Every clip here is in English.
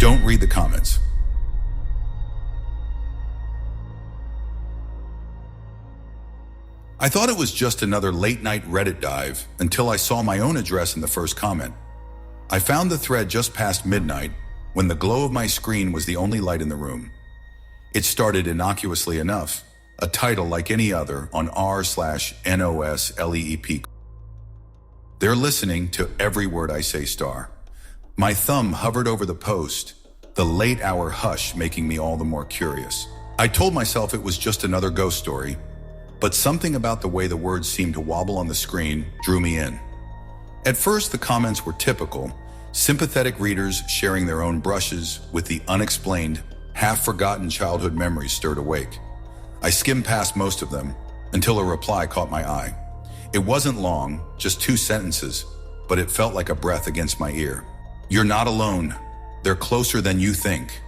Don't read the comments. I thought it was just another late-night Reddit dive until I saw my own address in the first comment. I found the thread just past midnight when the glow of my screen was the only light in the room. It started innocuously enough, a title like any other on r/NOSLEEP. They're listening to every word I say star. My thumb hovered over the post, the late-hour hush making me all the more curious. I told myself it was just another ghost story, but something about the way the words seemed to wobble on the screen drew me in. At first, the comments were typical, sympathetic readers sharing their own brushes with the unexplained, half-forgotten childhood memories stirred awake. I skimmed past most of them until a reply caught my eye. It wasn't long, just 2 sentences, but it felt like a breath against my ear. "You're not alone. They're closer than you think."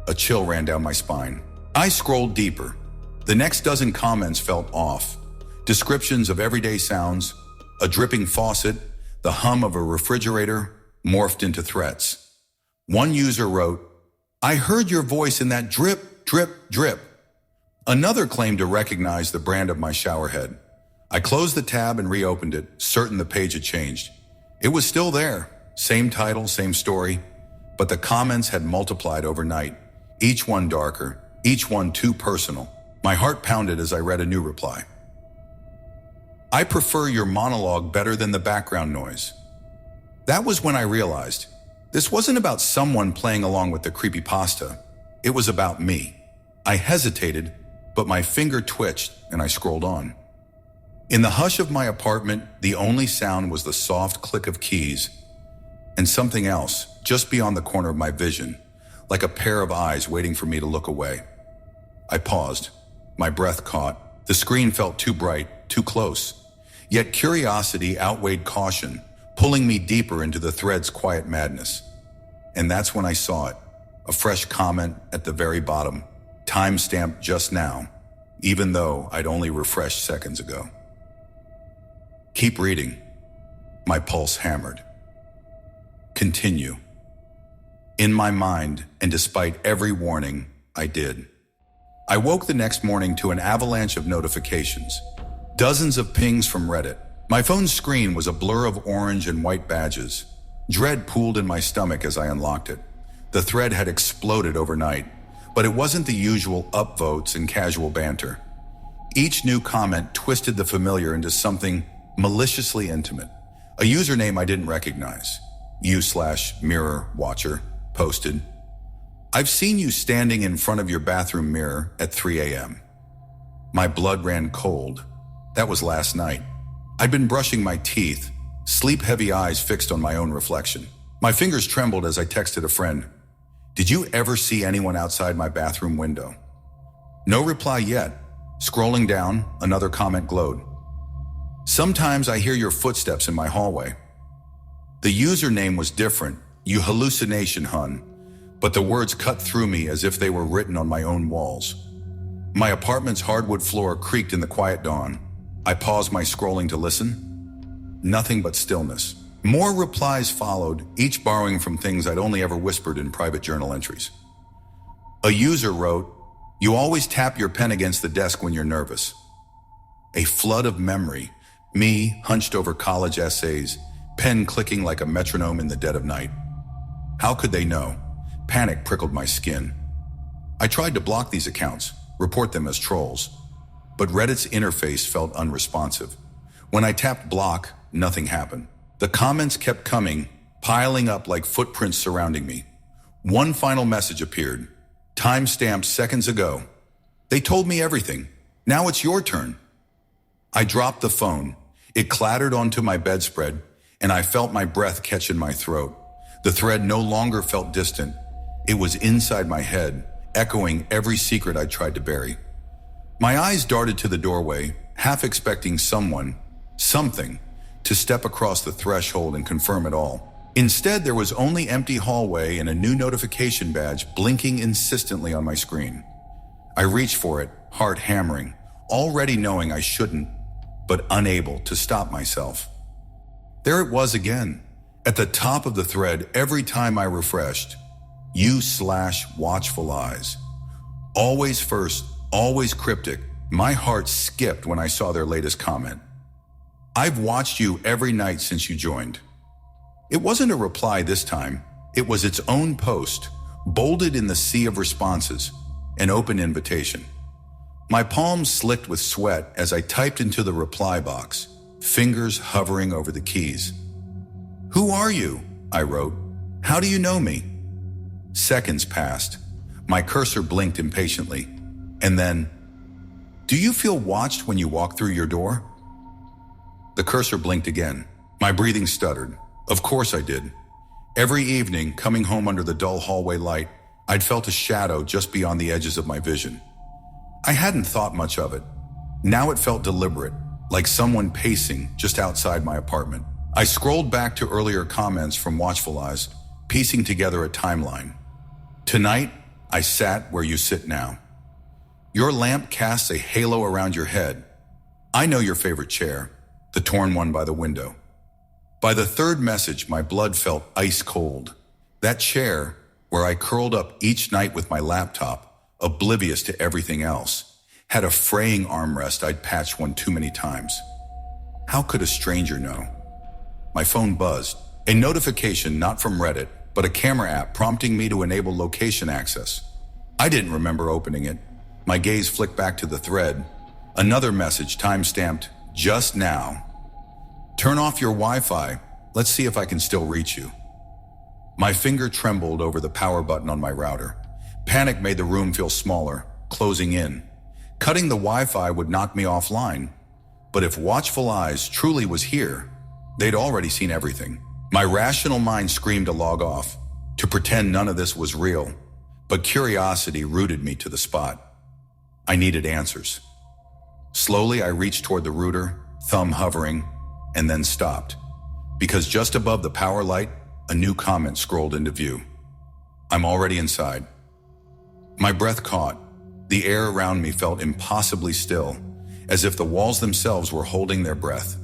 A chill ran down my spine. I scrolled deeper. The next dozen comments felt off. Descriptions of everyday sounds, a dripping faucet, the hum of a refrigerator, morphed into threats. One user wrote, "I heard your voice in that drip, drip, drip." Another claimed to recognize the brand of my shower head. I closed the tab and reopened it, certain the page had changed. It was still there, same title, same story, but the comments had multiplied overnight, each one darker, each one too personal. My heart pounded as I read a new reply. "I prefer your monologue better than the background noise." That was when I realized this wasn't about someone playing along with the creepypasta. It was about me. I hesitated, but my finger twitched and I scrolled on. In the hush of my apartment, the only sound was the soft click of keys and something else just beyond the corner of my vision, like a pair of eyes waiting for me to look away. I paused. My breath caught. The screen felt too bright, too close. Yet curiosity outweighed caution, pulling me deeper into the thread's quiet madness. And that's when I saw it. A fresh comment at the very bottom, timestamped just now, even though I'd only refreshed seconds ago. "Keep reading." My pulse hammered. "Continue." In my mind, and despite every warning, I did. I woke the next morning to an avalanche of notifications. Dozens of pings from Reddit. My phone's screen was a blur of orange and white badges. Dread pooled in my stomach as I unlocked it. The thread had exploded overnight, but it wasn't the usual upvotes and casual banter. Each new comment twisted the familiar into something maliciously intimate. A username I didn't recognize, u/mirror watcher, posted, "I've seen you standing in front of your bathroom mirror at 3 a.m. My blood ran cold. That was last night. I'd been brushing my teeth, sleep-heavy eyes fixed on my own reflection. My fingers trembled as I texted a friend, "Did you ever see anyone outside my bathroom window?" No reply yet. Scrolling down, another comment glowed. "Sometimes I hear your footsteps in my hallway." The username was different, "You hallucination, hun," but the words cut through me as if they were written on my own walls. My apartment's hardwood floor creaked in the quiet dawn. I paused my scrolling to listen. Nothing but stillness. More replies followed, each borrowing from things I'd only ever whispered in private journal entries. A user wrote, "You always tap your pen against the desk when you're nervous." A flood of memory, me hunched over college essays, pen clicking like a metronome in the dead of night. How could they know? Panic prickled my skin. I tried to block these accounts, report them as trolls, but Reddit's interface felt unresponsive. When I tapped block, nothing happened. The comments kept coming, piling up like footprints surrounding me. One final message appeared, timestamped seconds ago. "They told me everything. Now it's your turn." I dropped the phone. It clattered onto my bedspread, and I felt my breath catch in my throat. The thread no longer felt distant. It was inside my head, echoing every secret I tried to bury. My eyes darted to the doorway, half expecting someone, something, to step across the threshold and confirm it all. Instead, there was only empty hallway and a new notification badge blinking insistently on my screen. I reached for it, heart hammering, already knowing I shouldn't, but unable to stop myself. There it was again, at the top of the thread every time I refreshed. You/watchful eyes. Always first, always cryptic. My heart skipped when I saw their latest comment. I've watched you every night since you joined. It wasn't a reply this time. It was its own post, bolded in the sea of responses, an open invitation. My palms slicked with sweat as I typed into the reply box, fingers hovering over the keys. Who are you? I wrote. How do you know me? Seconds passed. My cursor blinked impatiently. And then, do you feel watched when you walk through your door? The cursor blinked again. My breathing stuttered. Of course I did. Every evening, coming home under the dull hallway light, I'd felt a shadow just beyond the edges of my vision. I hadn't thought much of it. Now it felt deliberate, like someone pacing just outside my apartment. I scrolled back to earlier comments from Watchful Eyes, piecing together a timeline. Tonight, I sat where you sit now. Your lamp casts a halo around your head. I know your favorite chair, the torn one by the window. By the third message, my blood felt ice cold. That chair, where I curled up each night with my laptop, oblivious to everything else, had a fraying armrest I'd patched one too many times. How could a stranger know? My phone buzzed. A notification not from Reddit, but a camera app prompting me to enable location access. I didn't remember opening it. My gaze flicked back to the thread. Another message time-stamped, just now. Turn off your Wi-Fi. Let's see if I can still reach you. My finger trembled over the power button on my router. Panic made the room feel smaller, closing in. Cutting the Wi-Fi would knock me offline. But if Watchful Eyes truly was here, they'd already seen everything. My rational mind screamed to log off, to pretend none of this was real. But curiosity rooted me to the spot. I needed answers. Slowly, I reached toward the router, thumb hovering, and then stopped. Because just above the power light, a new comment scrolled into view. I'm already inside. My breath caught. The air around me felt impossibly still, as if the walls themselves were holding their breath.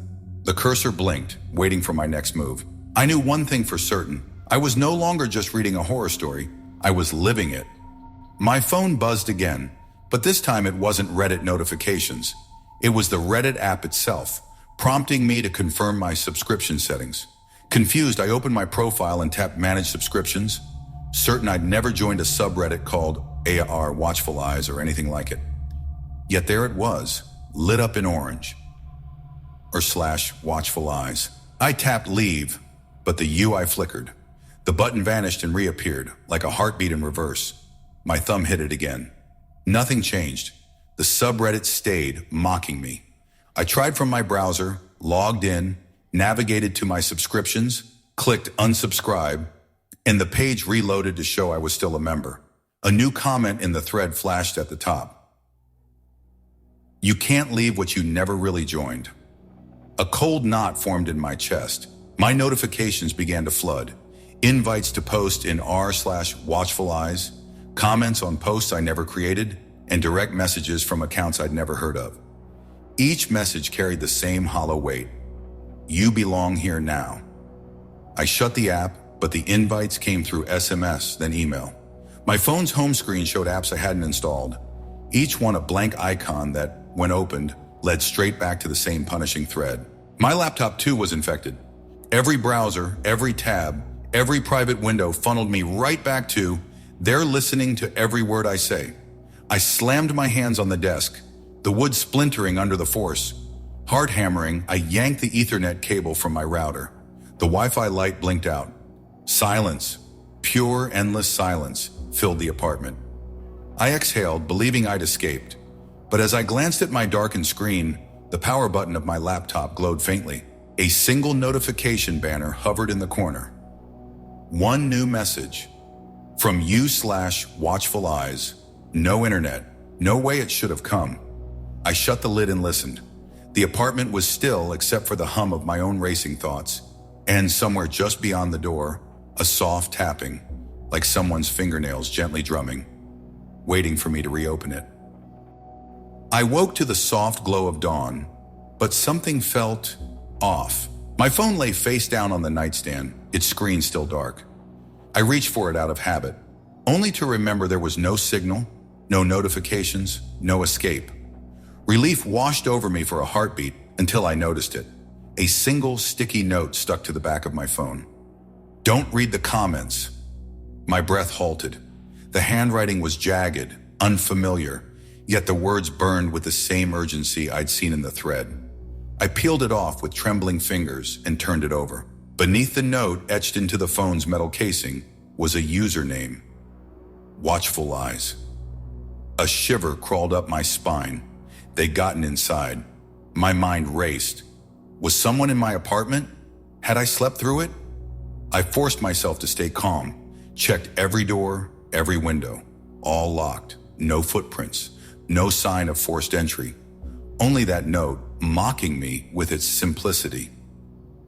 The cursor blinked, waiting for my next move. I knew one thing for certain. I was no longer just reading a horror story. I was living it. My phone buzzed again, but this time it wasn't Reddit notifications. It was the Reddit app itself, prompting me to confirm my subscription settings. Confused, I opened my profile and tapped Manage Subscriptions, certain I'd never joined a subreddit called AR Watchful Eyes or anything like it. Yet there it was, lit up in orange. /Watchful Eyes. I tapped Leave, but the UI flickered. The button vanished and reappeared, like a heartbeat in reverse. My thumb hit it again. Nothing changed. The subreddit stayed, mocking me. I tried from my browser, logged in, navigated to my subscriptions, clicked unsubscribe, and the page reloaded to show I was still a member. A new comment in the thread flashed at the top. You can't leave what you never really joined. A cold knot formed in my chest. My notifications began to flood. Invites to post in r/Watchful Eyes, comments on posts I never created, and direct messages from accounts I'd never heard of. Each message carried the same hollow weight. You belong here now. I shut the app, but the invites came through SMS, then email. My phone's home screen showed apps I hadn't installed. Each one a blank icon that, when opened, led straight back to the same punishing thread. My laptop too was infected. Every browser, every tab, every private window funneled me right back to, they're listening to every word I say. I slammed my hands on the desk, the wood splintering under the force. Hard hammering, I yanked the Ethernet cable from my router. The Wi-Fi light blinked out. Silence, pure endless silence, filled the apartment. I exhaled, believing I'd escaped. But as I glanced at my darkened screen, the power button of my laptop glowed faintly. A single notification banner hovered in the corner. One new message. From you/Watchful Eyes. No internet. No way it should have come. I shut the lid and listened. The apartment was still except for the hum of my own racing thoughts. And somewhere just beyond the door, a soft tapping, like someone's fingernails gently drumming, waiting for me to reopen it. I woke to the soft glow of dawn, but something felt off. My phone lay face down on the nightstand, its screen still dark. I reached for it out of habit. only to remember there was no signal, no notifications, no escape. Relief washed over me for a heartbeat until I noticed it. A single sticky note stuck to the back of my phone. Don't read the comments. My breath halted. The handwriting was jagged, unfamiliar, yet the words burned with the same urgency I'd seen in the thread. I peeled it off with trembling fingers and turned it over. Beneath the note, etched into the phone's metal casing, was a username. Watchful Eyes. A shiver crawled up my spine. They'd gotten inside. My mind raced. Was someone in my apartment? Had I slept through it? I forced myself to stay calm, checked every door, every window, all locked, no footprints, no sign of forced entry. Only that note, mocking me with its simplicity.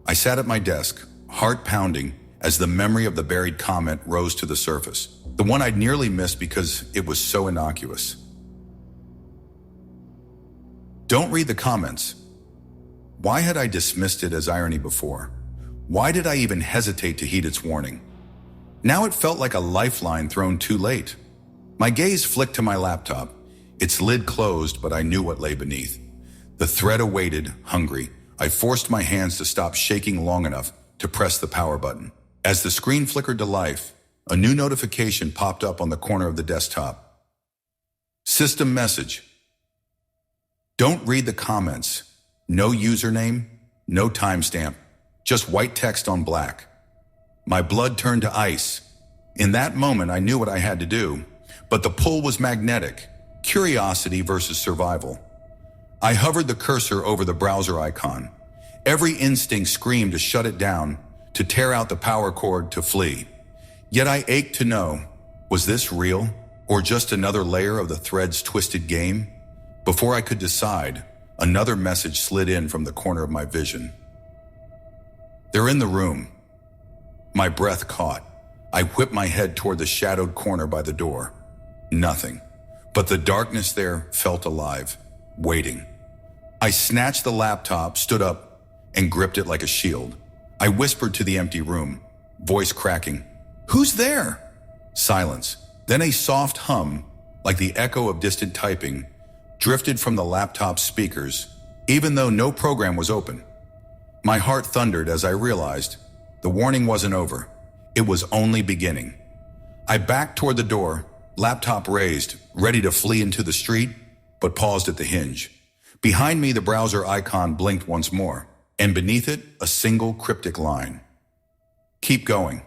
I sat at my desk, heart pounding, as the memory of the buried comment rose to the surface, the one I'd nearly missed because it was so innocuous. Don't read the comments. Why had I dismissed it as irony before? Why did I even hesitate to heed its warning? Now it felt like a lifeline thrown too late. My gaze flicked to my laptop. Its lid closed, but I knew what lay beneath. The thread awaited, hungry. I forced my hands to stop shaking long enough to press the power button. As the screen flickered to life, a new notification popped up on the corner of the desktop. System message. Don't read the comments. No username, no timestamp, just white text on black. My blood turned to ice. In that moment, I knew what I had to do, but the pull was magnetic, curiosity versus survival. I hovered the cursor over the browser icon. Every instinct screamed to shut it down, to tear out the power cord, to flee. Yet I ached to know, was this real, or just another layer of the thread's twisted game? Before I could decide, another message slid in from the corner of my vision. They're in the room. My breath caught. I whipped my head toward the shadowed corner by the door. Nothing. But the darkness there felt alive, waiting. I snatched the laptop, stood up, and gripped it like a shield. I whispered to the empty room, voice cracking. Who's there? Silence. Then a soft hum, like the echo of distant typing, drifted from the laptop's speakers, even though no program was open. My heart thundered as I realized the warning wasn't over. It was only beginning. I backed toward the door, laptop raised, ready to flee into the street, but paused at the hinge. Behind me, the browser icon blinked once more, and beneath it, a single cryptic line. Keep going.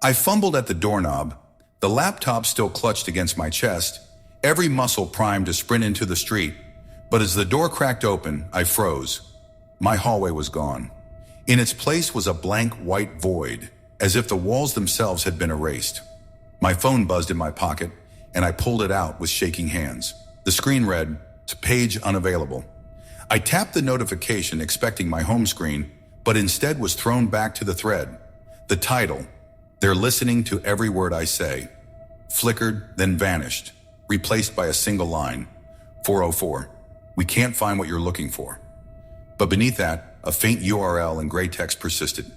I fumbled at the doorknob, the laptop still clutched against my chest, every muscle primed to sprint into the street. But as the door cracked open, I froze. My hallway was gone. In its place was a blank white void, as if the walls themselves had been erased. My phone buzzed in my pocket, and I pulled it out with shaking hands. The screen read, "Page unavailable." I tapped the notification, expecting my home screen, but instead was thrown back to the thread. The title, "They're listening to every word I say," flickered, then vanished, replaced by a single line. 404. We can't find what you're looking for. But beneath that, a faint URL in gray text persisted.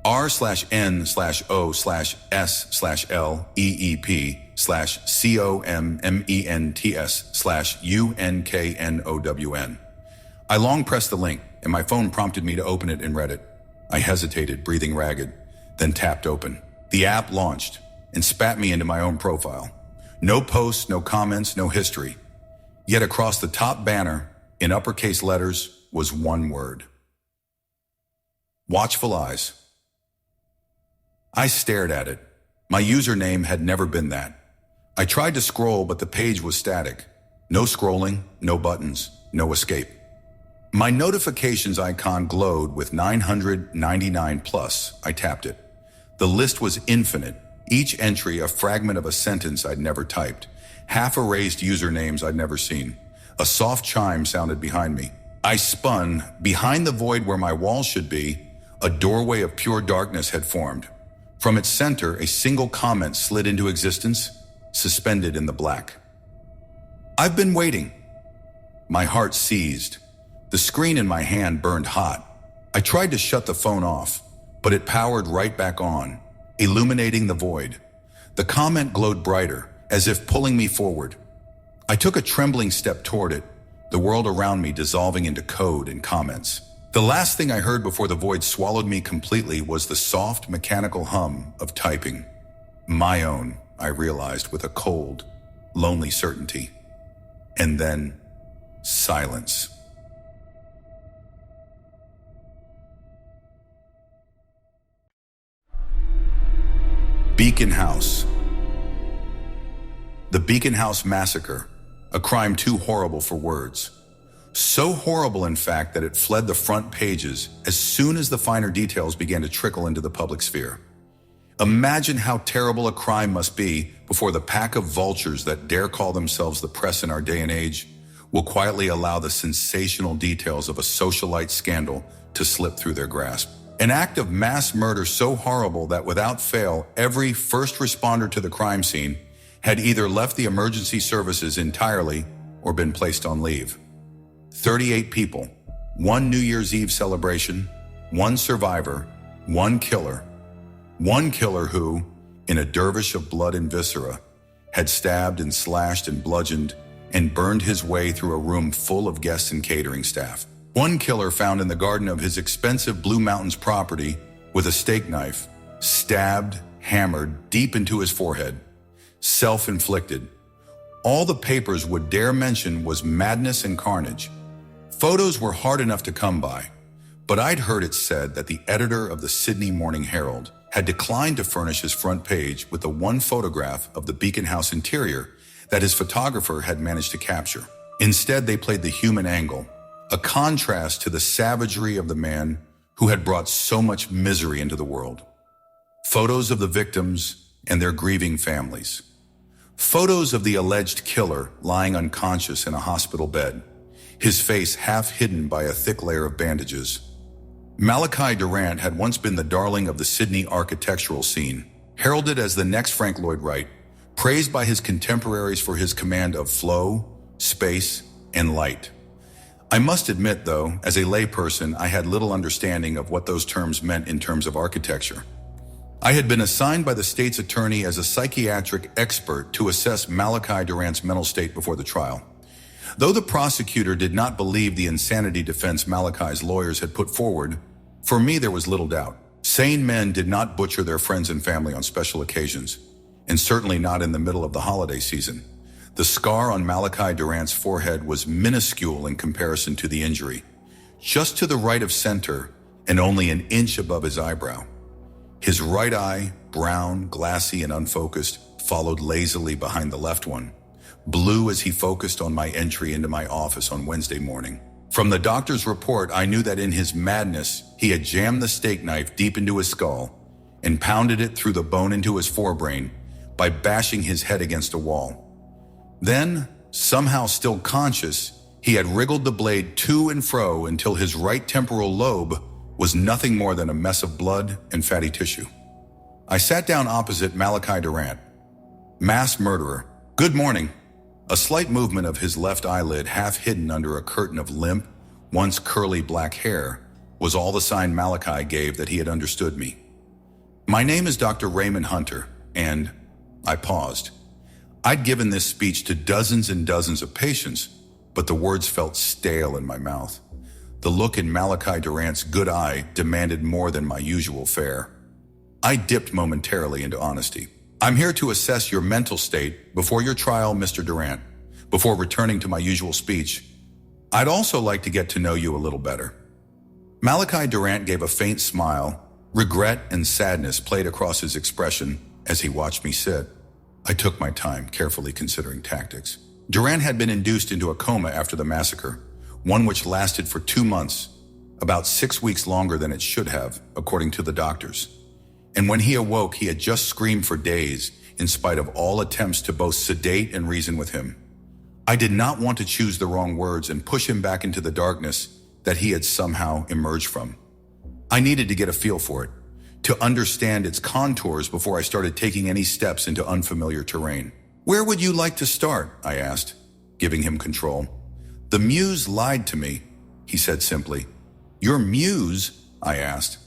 r/n/o/s/leepc/comments/unknown. I long pressed the link, and my phone prompted me to open it and read it. I hesitated, breathing ragged, then tapped open. The app launched and spat me into my own profile. No posts, no comments, no history. Yet across the top banner, in uppercase letters, was one word. Watchful Eyes. I stared at it. My username had never been that. I tried to scroll, but the page was static. No scrolling, no buttons, no escape. My notifications icon glowed with 999 plus. I tapped it. The list was infinite, each entry a fragment of a sentence I'd never typed, half-erased usernames I'd never seen. A soft chime sounded behind me. I spun. Behind the void where my wall should be, a doorway of pure darkness had formed. From its center, a single comment slid into existence, suspended in the black. I've been waiting. My heart seized. The screen in my hand burned hot. I tried to shut the phone off, but it powered right back on. illuminating the void. The comment glowed brighter, as if pulling me forward. I took a trembling step toward it, the world around me dissolving into code and comments. The last thing I heard before the void swallowed me completely was the soft, mechanical hum of typing. My own, I realized with a cold, lonely certainty. And then, silence. Beacon House. The Beacon House Massacre, a crime too horrible for words. So horrible, in fact, that it fled the front pages as soon as the finer details began to trickle into the public sphere. Imagine how terrible a crime must be before the pack of vultures that dare call themselves the press in our day and age will quietly allow the sensational details of a socialite scandal to slip through their grasp. An act of mass murder so horrible that without fail, every first responder to the crime scene had either left the emergency services entirely or been placed on leave. 38 people, one New Year's Eve celebration, one survivor, one killer. One killer who, in a dervish of blood and viscera, had stabbed and slashed and bludgeoned and burned his way through a room full of guests and catering staff. One killer found in the garden of his expensive Blue Mountains property with a steak knife, stabbed, hammered deep into his forehead. Self-inflicted. All the papers would dare mention was madness and carnage. Photos were hard enough to come by, but I'd heard it said that the editor of the Sydney Morning Herald had declined to furnish his front page with the one photograph of the Beacon House interior that his photographer had managed to capture. Instead, they played the human angle, a contrast to the savagery of the man who had brought so much misery into the world. Photos of the victims and their grieving families. Photos of the alleged killer lying unconscious in a hospital bed, his face half hidden by a thick layer of bandages. Malachi Durant had once been the darling of the Sydney architectural scene, heralded as the next Frank Lloyd Wright, praised by his contemporaries for his command of flow, space, and light. I must admit, though, as a layperson, I had little understanding of what those terms meant in terms of architecture. I had been assigned by the state's attorney as a psychiatric expert to assess Malachi Durant's mental state before the trial. Though the prosecutor did not believe the insanity defense Malachi's lawyers had put forward, for me there was little doubt. Sane men did not butcher their friends and family on special occasions, and certainly not in the middle of the holiday season. The scar on Malachi Durant's forehead was minuscule in comparison to the injury, just to the right of center and only an inch above his eyebrow. His right eye, brown, glassy, and unfocused, followed lazily behind the left one, blue as he focused on my entry into my office on Wednesday morning. From the doctor's report, I knew that in his madness, he had jammed the steak knife deep into his skull and pounded it through the bone into his forebrain by bashing his head against a wall. Then, somehow still conscious, he had wriggled the blade to and fro until his right temporal lobe was nothing more than a mess of blood and fatty tissue. I sat down opposite Malachi Durant. Mass murderer. Good morning. A slight movement of his left eyelid, half hidden under a curtain of limp, once curly black hair, was all the sign Malachi gave that he had understood me. My name is Dr. Raymond Hunter, and I paused. I'd given this speech to dozens and dozens of patients, but the words felt stale in my mouth. The look in Malachi Durant's good eye demanded more than my usual fare. I dipped momentarily into honesty. I'm here to assess your mental state before your trial, Mr. Durant. Before returning to my usual speech, I'd also like to get to know you a little better. Malachi Durant gave a faint smile. Regret and sadness played across his expression as he watched me sit. I took my time, carefully considering tactics. Durant had been induced into a coma after the massacre, one which lasted for 2 months, about 6 weeks longer than it should have, according to the doctors. And when he awoke, he had just screamed for days, in spite of all attempts to both sedate and reason with him. I did not want to choose the wrong words and push him back into the darkness that he had somehow emerged from. I needed to get a feel for it, to understand its contours before I started taking any steps into unfamiliar terrain. Where would you like to start? I asked, giving him control. The muse lied to me, he said simply. Your muse? I asked.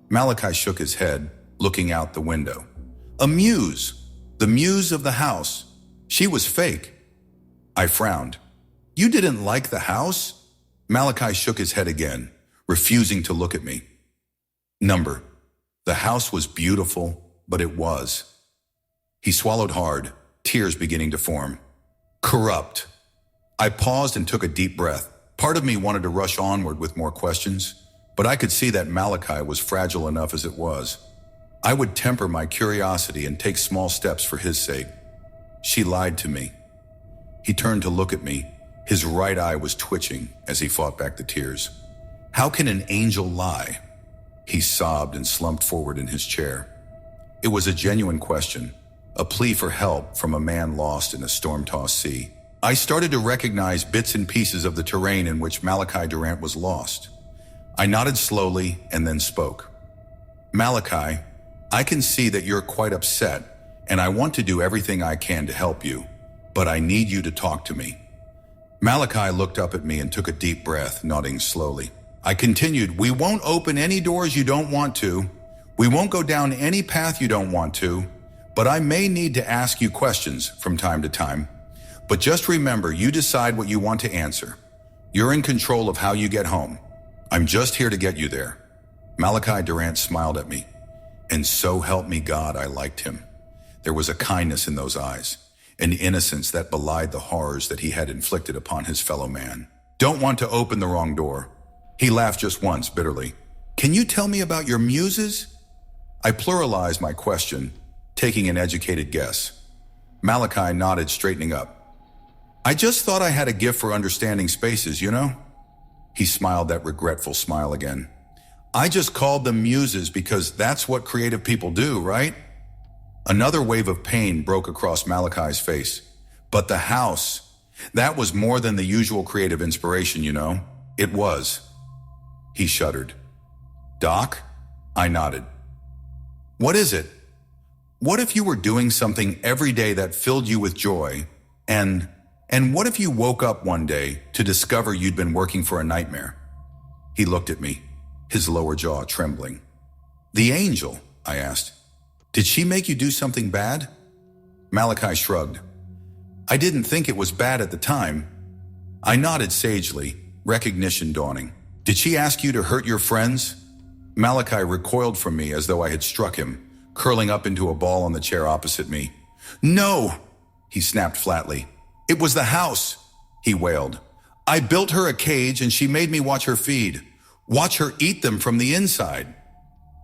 Malachi shook his head, looking out the window. A muse, the muse of the house. She was fake. I frowned. You didn't like the house? Malachi shook his head again, refusing to look at me. The house was beautiful, but it was. He swallowed hard, tears beginning to form. Corrupt. I paused and took a deep breath. Part of me wanted to rush onward with more questions, but I could see that Malachi was fragile enough as it was. I would temper my curiosity and take small steps for his sake. She lied to me. He turned to look at me. His right eye was twitching as he fought back the tears. How can an angel lie? He sobbed and slumped forward in his chair. It was a genuine question, a plea for help from a man lost in a storm-tossed sea. I started to recognize bits and pieces of the terrain in which Malachi Durant was lost. I nodded slowly and then spoke. Malachi, I can see that you're quite upset, and I want to do everything I can to help you, but I need you to talk to me. Malachi looked up at me and took a deep breath, nodding slowly. I continued, we won't open any doors you don't want to. We won't go down any path you don't want to, but I may need to ask you questions from time to time. But just remember, you decide what you want to answer. You're in control of how you get home. I'm just here to get you there. Malachi Durant smiled at me. And so help me God, I liked him. There was a kindness in those eyes, an innocence that belied the horrors that he had inflicted upon his fellow man. Don't want to open the wrong door. He laughed just once, bitterly. Can you tell me about your muses? I pluralized my question, taking an educated guess. Malachi nodded, straightening up. I just thought I had a gift for understanding spaces, you know? He smiled that regretful smile again. I just called them muses because that's what creative people do, right? Another wave of pain broke across Malachi's face. But the house, that was more than the usual creative inspiration, you know? It was. He shuddered. Doc? I nodded. What is it? What if you were doing something every day that filled you with joy, and what if you woke up one day to discover you'd been working for a nightmare? He looked at me, his lower jaw trembling. The angel, I asked. Did she make you do something bad? Malachi shrugged. I didn't think it was bad at the time. I nodded sagely, recognition dawning. Did she ask you to hurt your friends? Malachi recoiled from me as though I had struck him, curling up into a ball on the chair opposite me. No, he snapped flatly. It was the house, he wailed. I built her a cage and she made me watch her feed. Watch her eat them from the inside.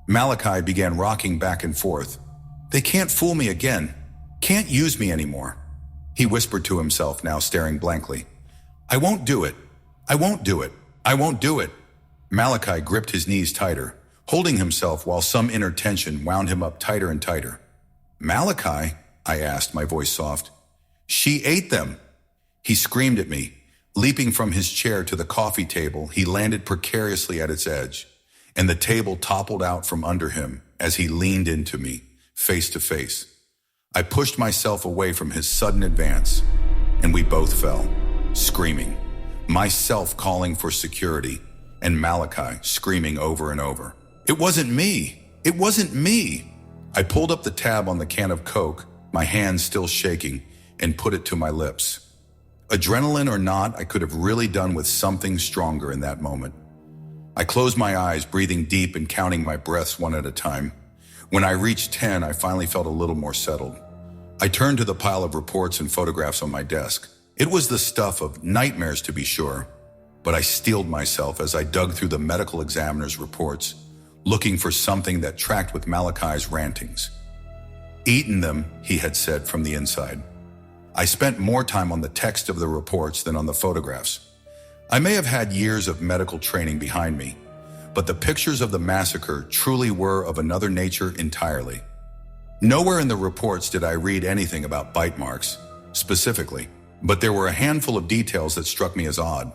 Malachi began rocking back and forth. They can't fool me again. Can't use me anymore. He whispered to himself, now staring blankly. I won't do it. I won't do it. I won't do it. Malachi gripped his knees tighter, holding himself while some inner tension wound him up tighter and tighter. Malachi? I asked, my voice soft. She ate them. He screamed at me. Leaping from his chair to the coffee table, he landed precariously at its edge, and the table toppled out from under him as he leaned into me, face to face. I pushed myself away from his sudden advance, and we both fell, screaming, myself calling for security, and Malachi screaming over and over. It wasn't me! It wasn't me! I pulled up the tab on the can of Coke, my hands still shaking, and put it to my lips. Adrenaline or not, I could have really done with something stronger in that moment. I closed my eyes, breathing deep and counting my breaths one at a time. When I reached 10, I finally felt a little more settled. I turned to the pile of reports and photographs on my desk. It was the stuff of nightmares, to be sure, but I steeled myself as I dug through the medical examiner's reports, looking for something that tracked with Malachi's rantings. Eaten them, he had said from the inside. I spent more time on the text of the reports than on the photographs. I may have had years of medical training behind me, but the pictures of the massacre truly were of another nature entirely. Nowhere in the reports did I read anything about bite marks, specifically, but there were a handful of details that struck me as odd.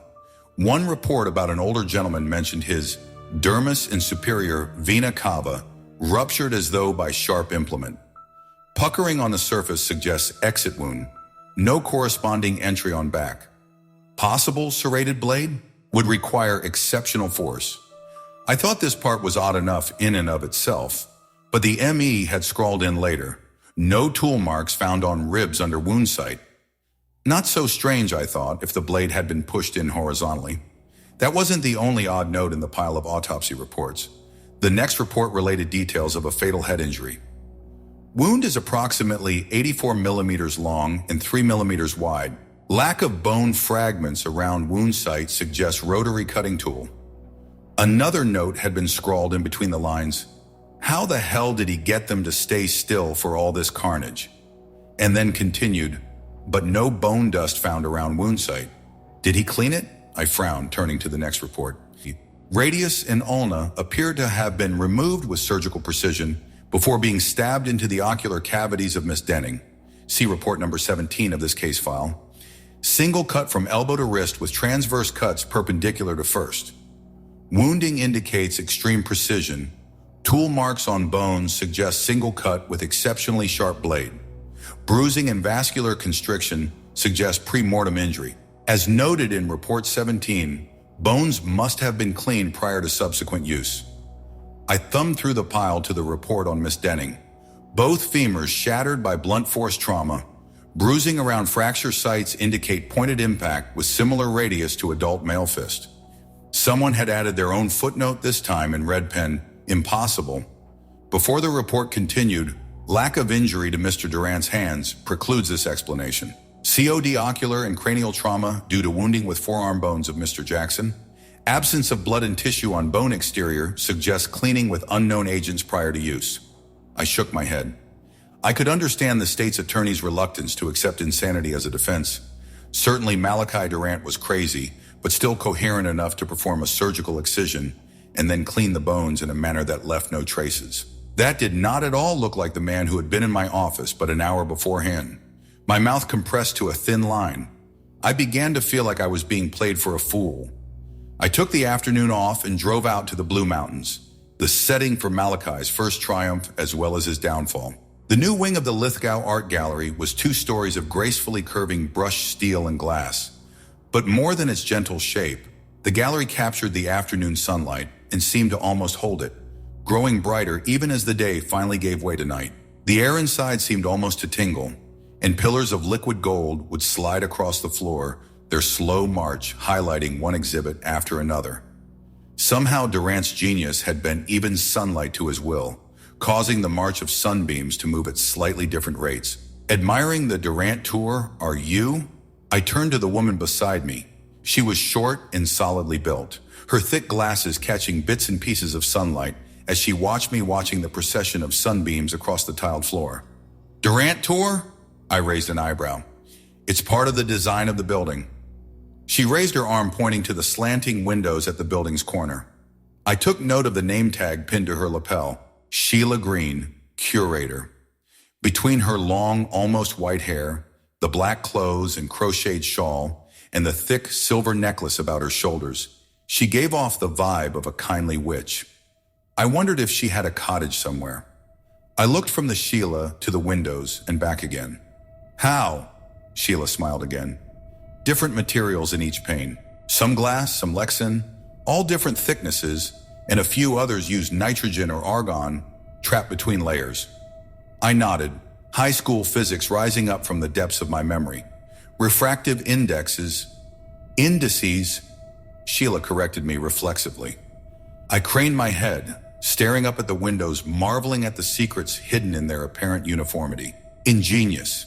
One report about an older gentleman mentioned his dermis and superior vena cava ruptured as though by sharp implement. Puckering on the surface suggests exit wound, no corresponding entry on back. Possible serrated blade would require exceptional force. I thought this part was odd enough in and of itself, But the ME had scrawled in later, no tool marks found on ribs under wound site. Not so strange, I thought, if the blade had been pushed in horizontally. That wasn't the only odd note in the pile of autopsy reports. The next report related details of a fatal head injury. Wound is approximately 84 millimeters long and 3 millimeters wide. Lack of bone fragments around wound site suggests rotary cutting tool. Another note had been scrawled in between the lines. How the hell did he get them to stay still for all this carnage? And then continued, but no bone dust found around wound site. Did he clean it? I frowned, turning to the next report. Radius and ulna appeared to have been removed with surgical precision before being stabbed into the ocular cavities of Miss Denning. See report number 17 of this case file. Single cut from elbow to wrist with transverse cuts perpendicular to first. Wounding indicates extreme precision. Tool marks on bones suggest single cut with exceptionally sharp blade. Bruising and vascular constriction suggest pre-mortem injury. As noted in report 17, bones must have been cleaned prior to subsequent use. I thumbed through the pile to the report on Miss Denning. Both femurs shattered by blunt force trauma. Bruising around fracture sites indicate pointed impact with similar radius to adult male fist. Someone had added their own footnote this time in red pen, impossible. Before the report continued, lack of injury to Mr. Durant's hands precludes this explanation. COD ocular and cranial trauma due to wounding with forearm bones of Mr. Jackson. Absence of blood and tissue on bone exterior suggests cleaning with unknown agents prior to use. I shook my head. I could understand the state's attorney's reluctance to accept insanity as a defense. Certainly Malachi Durant was crazy, but still coherent enough to perform a surgical excision and then clean the bones in a manner that left no traces. That did not at all look like the man who had been in my office but an hour beforehand. My mouth compressed to a thin line. I began to feel like I was being played for a fool. I took the afternoon off and drove out to the Blue Mountains, the setting for Malachi's first triumph as well as his downfall. The new wing of the Lithgow Art Gallery was 2 stories of gracefully curving brushed steel and glass. But more than its gentle shape, the gallery captured the afternoon sunlight and seemed to almost hold it, growing brighter even as the day finally gave way to night. The air inside seemed almost to tingle, and pillars of liquid gold would slide across the floor, their slow march highlighting one exhibit after another. Somehow Durant's genius had bent even sunlight to his will, causing the march of sunbeams to move at slightly different rates. Admiring the Durant tour, are you? I turned to the woman beside me. She was short and solidly built, her thick glasses catching bits and pieces of sunlight as she watched me watching the procession of sunbeams across the tiled floor. Durant tour? I raised an eyebrow. It's part of the design of the building. She raised her arm pointing to the slanting windows at the building's corner. I took note of the name tag pinned to her lapel. Sheila Green, curator. Between her long, almost white hair, the black clothes and crocheted shawl, and the thick silver necklace about her shoulders, she gave off the vibe of a kindly witch. I wondered if she had a cottage somewhere. I looked from the Sheila to the windows and back again. How? Sheila smiled again. Different materials in each pane. Some glass, some Lexan, all different thicknesses, and a few others used nitrogen or argon trapped between layers. I nodded, high school physics rising up from the depths of my memory. Refractive indices, Sheila corrected me reflexively. I craned my head, staring up at the windows, marveling at the secrets hidden in their apparent uniformity. Ingenious.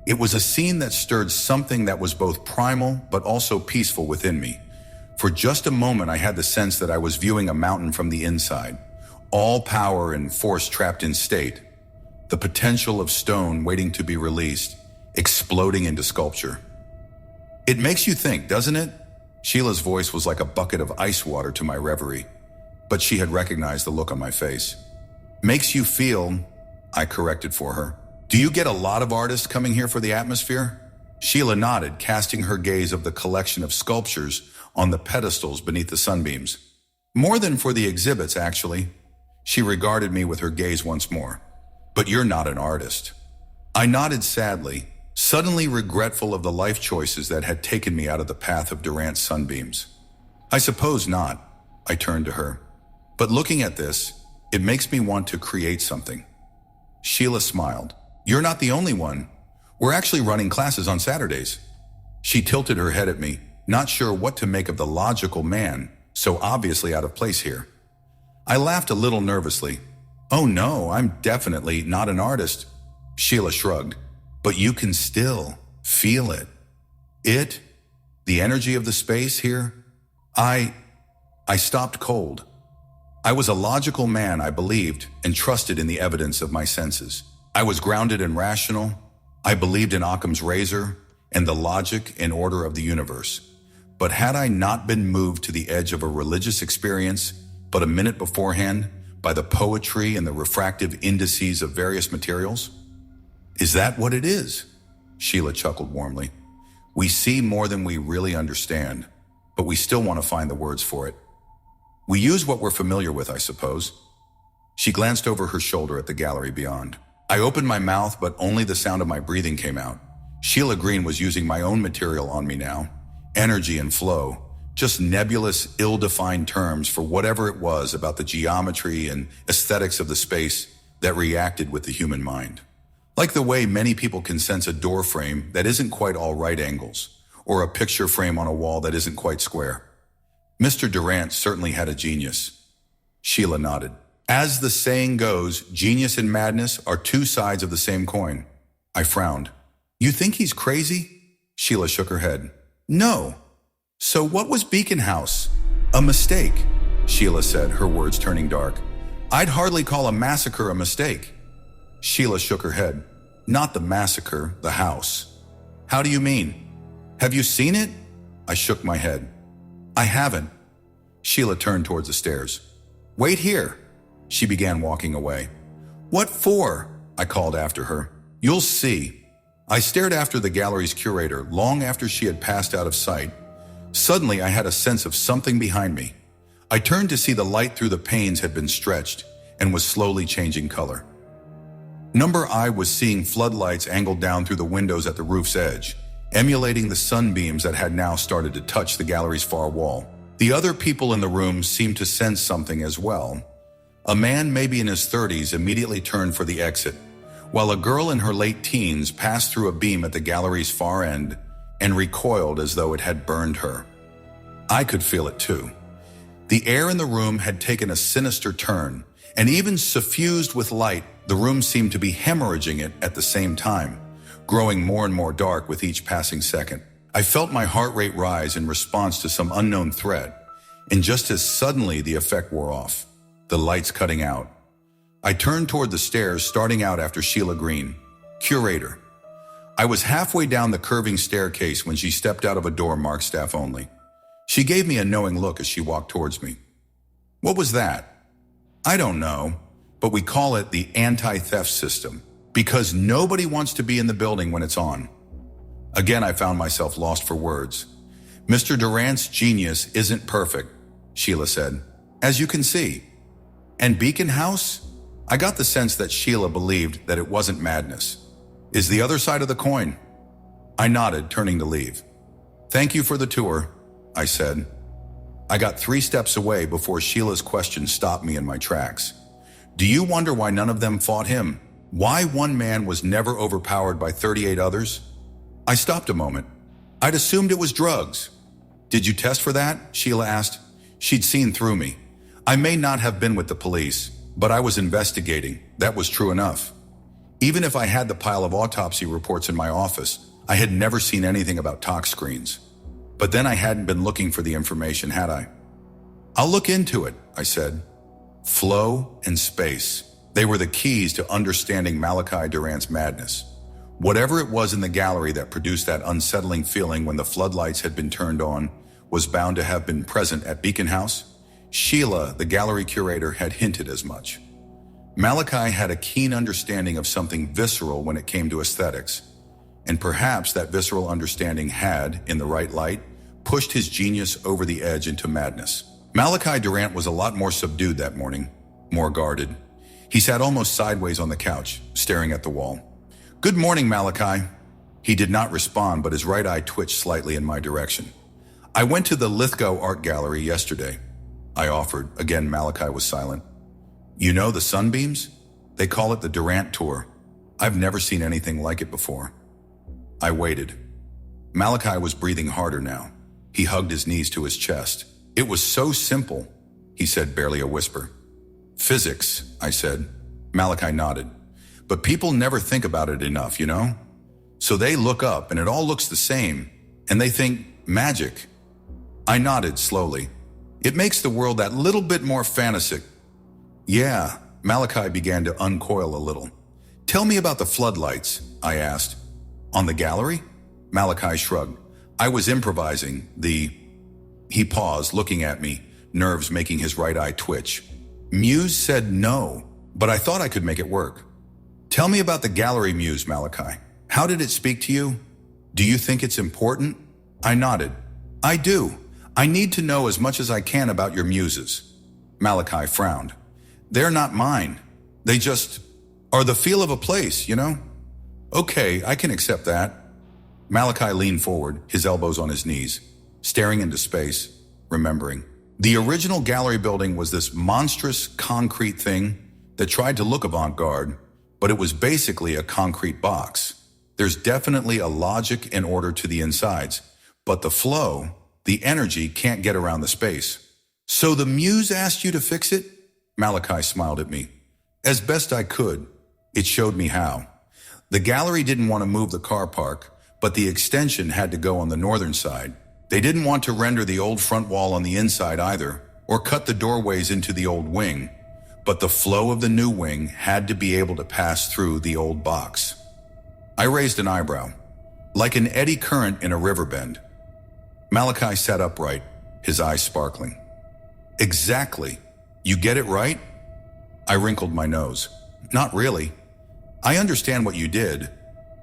It was a scene that stirred something that was both primal but also peaceful within me. For just a moment, I had the sense that I was viewing a mountain from the inside, all power and force trapped in state, the potential of stone waiting to be released, exploding into sculpture. It makes you think, doesn't it? Sheila's voice was like a bucket of ice water to my reverie, but she had recognized the look on my face. Makes you feel, I corrected for her. Do you get a lot of artists coming here for the atmosphere? Sheila nodded, casting her gaze of the collection of sculptures on the pedestals beneath the sunbeams. More than for the exhibits, actually. She regarded me with her gaze once more. But you're not an artist. I nodded sadly, suddenly regretful of the life choices that had taken me out of the path of Durant's sunbeams. I suppose not, I turned to her. But looking at this, It makes me want to create something. Sheila smiled. You're not the only one. We're actually running classes on Saturdays. She tilted her head at me, not sure what to make of the logical man, so obviously out of place here. I laughed a little nervously. Oh no, I'm definitely not an artist. Sheila shrugged. But you can still feel it. The energy of the space here. I stopped cold. I was a logical man, I believed, and trusted in the evidence of my senses. I was grounded and rational. I believed in Occam's razor and the logic and order of the universe. But had I not been moved to the edge of a religious experience but a minute beforehand by the poetry and the refractive indices of various materials? Is that what it is? Sheila chuckled warmly. We see more than we really understand, but we still want to find the words for it. We use what we're familiar with, I suppose. She glanced over her shoulder at the gallery beyond. I opened my mouth, but only the sound of my breathing came out. Sheila Green was using my own material on me now. Energy and flow, just nebulous, ill-defined terms for whatever it was about the geometry and aesthetics of the space that reacted with the human mind. Like the way many people can sense a door frame that isn't quite all right angles, or a picture frame on a wall that isn't quite square. Mr. Durant certainly had a genius. Sheila nodded. As the saying goes, genius and madness are two sides of the same coin. I frowned. You think he's crazy? Sheila shook her head. No. So what was Beacon House? A mistake, Sheila said, her words turning dark. I'd hardly call a massacre a mistake. Sheila shook her head. Not the massacre, the house. How do you mean? Have you seen it? I shook my head. I haven't. Sheila turned towards the stairs. Wait here. She began walking away. What for? I called after her. You'll see. I stared after the gallery's curator long after she had passed out of sight. Suddenly I had a sense of something behind me. I turned to see the light through the panes had been stretched and was slowly changing color. Number I was seeing floodlights angled down through the windows at the roof's edge, emulating the sunbeams that had now started to touch the gallery's far wall. The other people in the room seemed to sense something as well. A man maybe in his 30s immediately turned for the exit, while a girl in her late teens passed through a beam at the gallery's far end and recoiled as though it had burned her. I could feel it too. The air in the room had taken a sinister turn, and even suffused with light, the room seemed to be hemorrhaging it at the same time, growing more and more dark with each passing second. I felt my heart rate rise in response to some unknown threat, and just as suddenly the effect wore off, the lights cutting out. I turned toward the stairs, starting out after Sheila Green, curator. I was halfway down the curving staircase when she stepped out of a door marked staff only. She gave me a knowing look as she walked towards me. What was that? I don't know, but we call it the anti-theft system, because nobody wants to be in the building when it's on. Again, I found myself lost for words. Mr. Durant's genius isn't perfect, Sheila said, as you can see. And Beacon House? I got the sense that Sheila believed that it wasn't madness. Is the other side of the coin? I nodded, turning to leave. Thank you for the tour, I said. I got 3 steps away before Sheila's question stopped me in my tracks. Do you wonder why none of them fought him? Why one man was never overpowered by 38 others? I stopped a moment. I'd assumed it was drugs. Did you test for that? Sheila asked. She'd seen through me. I may not have been with the police, but I was investigating. That was true enough. Even if I had the pile of autopsy reports in my office, I had never seen anything about tox screens. But then I hadn't been looking for the information, had I? I'll look into it, I said. Flow and space. They were the keys to understanding Malachi Durant's madness. Whatever it was in the gallery that produced that unsettling feeling when the floodlights had been turned on was bound to have been present at Beacon House. Sheila, the gallery curator, had hinted as much. Malachi had a keen understanding of something visceral when it came to aesthetics, and perhaps that visceral understanding had, in the right light, pushed his genius over the edge into madness. Malachi Durant was a lot more subdued that morning, more guarded. He sat almost sideways on the couch, staring at the wall. Good morning, Malachi. He did not respond, but his right eye twitched slightly in my direction. I went to the Lithgow Art Gallery yesterday, I offered. Again, Malachi was silent. You know the sunbeams? They call it the Durant Tour. I've never seen anything like it before. I waited. Malachi was breathing harder now. He hugged his knees to his chest. It was so simple, he said, barely a whisper. Physics, I said. Malachi nodded. But people never think about it enough, you know? So they look up and it all looks the same, and they think magic. I nodded slowly. It makes the world that little bit more fantastic. Yeah, Malachi began to uncoil a little. Tell me about the floodlights, I asked. On the gallery? Malachi shrugged. I was improvising. He paused, looking at me, nerves making his right eye twitch. Muse said no, but I thought I could make it work. Tell me about the gallery, Muse, Malachi. How did it speak to you? Do you think it's important? I nodded. I do. I need to know as much as I can about your muses. Malachi frowned. They're not mine. They just are the feel of a place, you know? Okay, I can accept that. Malachi leaned forward, his elbows on his knees, staring into space, remembering. The original gallery building was this monstrous concrete thing that tried to look avant-garde, but it was basically a concrete box. There's definitely a logic and order to the insides, but the flow, the energy can't get around the space. So the muse asked you to fix it? Malachi smiled at me. As best I could. It showed me how. The gallery didn't want to move the car park, but the extension had to go on the northern side. They didn't want to render the old front wall on the inside either, or cut the doorways into the old wing, but the flow of the new wing had to be able to pass through the old box. I raised an eyebrow, like an eddy current in a river bend. Malachi sat upright, his eyes sparkling. Exactly. You get it right? I wrinkled my nose. Not really. I understand what you did,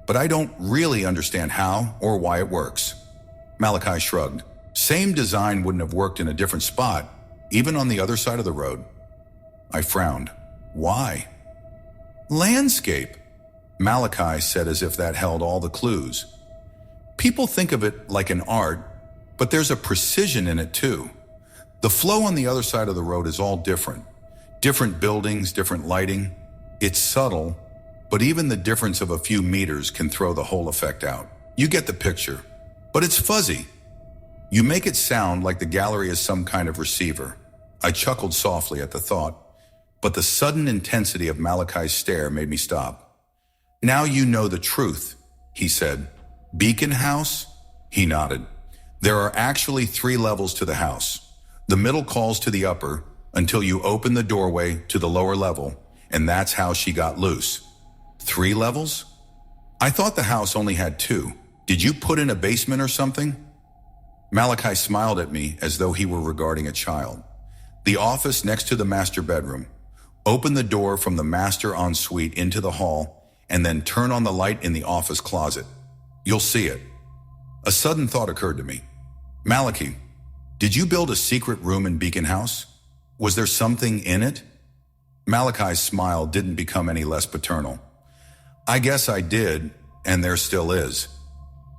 but I don't really understand how or why it works. Malachi shrugged. Same design wouldn't have worked in a different spot, even on the other side of the road. I frowned. Why? Landscape, Malachi said as if that held all the clues. People think of it like an art, but there's a precision in it too. The flow on the other side of the road is all different. Different buildings, different lighting. It's subtle, but even the difference of a few meters can throw the whole effect out. You get the picture, but it's fuzzy. You make it sound like the gallery is some kind of receiver. I chuckled softly at the thought, but the sudden intensity of Malachi's stare made me stop. Now you know the truth, he said. Beacon House? He nodded. There are actually 3 levels to the house. The middle calls to the upper until you open the doorway to the lower level, and that's how she got loose. 3 levels? I thought the house only had 2. Did you put in a basement or something? Malachi smiled at me as though he were regarding a child. The office next to the master bedroom. Open the door from the master ensuite into the hall, and then turn on the light in the office closet. You'll see it. A sudden thought occurred to me. Malachi, did you build a secret room in Beacon House? Was there something in it? Malachi's smile didn't become any less paternal. I guess I did, and there still is.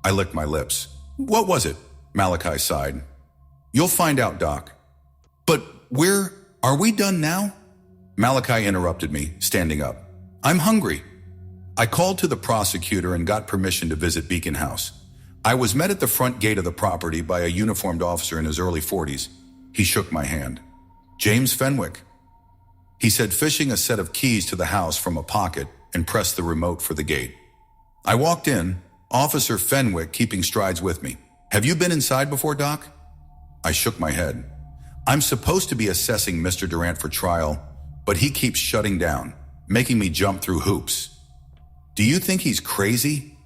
I licked my lips. What was it? Malachi sighed. You'll find out, Doc. But are we done now? Malachi interrupted me, standing up. I'm hungry. I called to the prosecutor and got permission to visit Beacon House. I was met at the front gate of the property by a uniformed officer in his early 40s. He shook my hand. James Fenwick. He said, fishing a set of keys to the house from a pocket, and pressed the remote for the gate. I walked in, Officer Fenwick keeping strides with me. Have you been inside before, Doc? I shook my head. I'm supposed to be assessing Mr. Durant for trial, but he keeps shutting down, making me jump through hoops. Do you think he's crazy?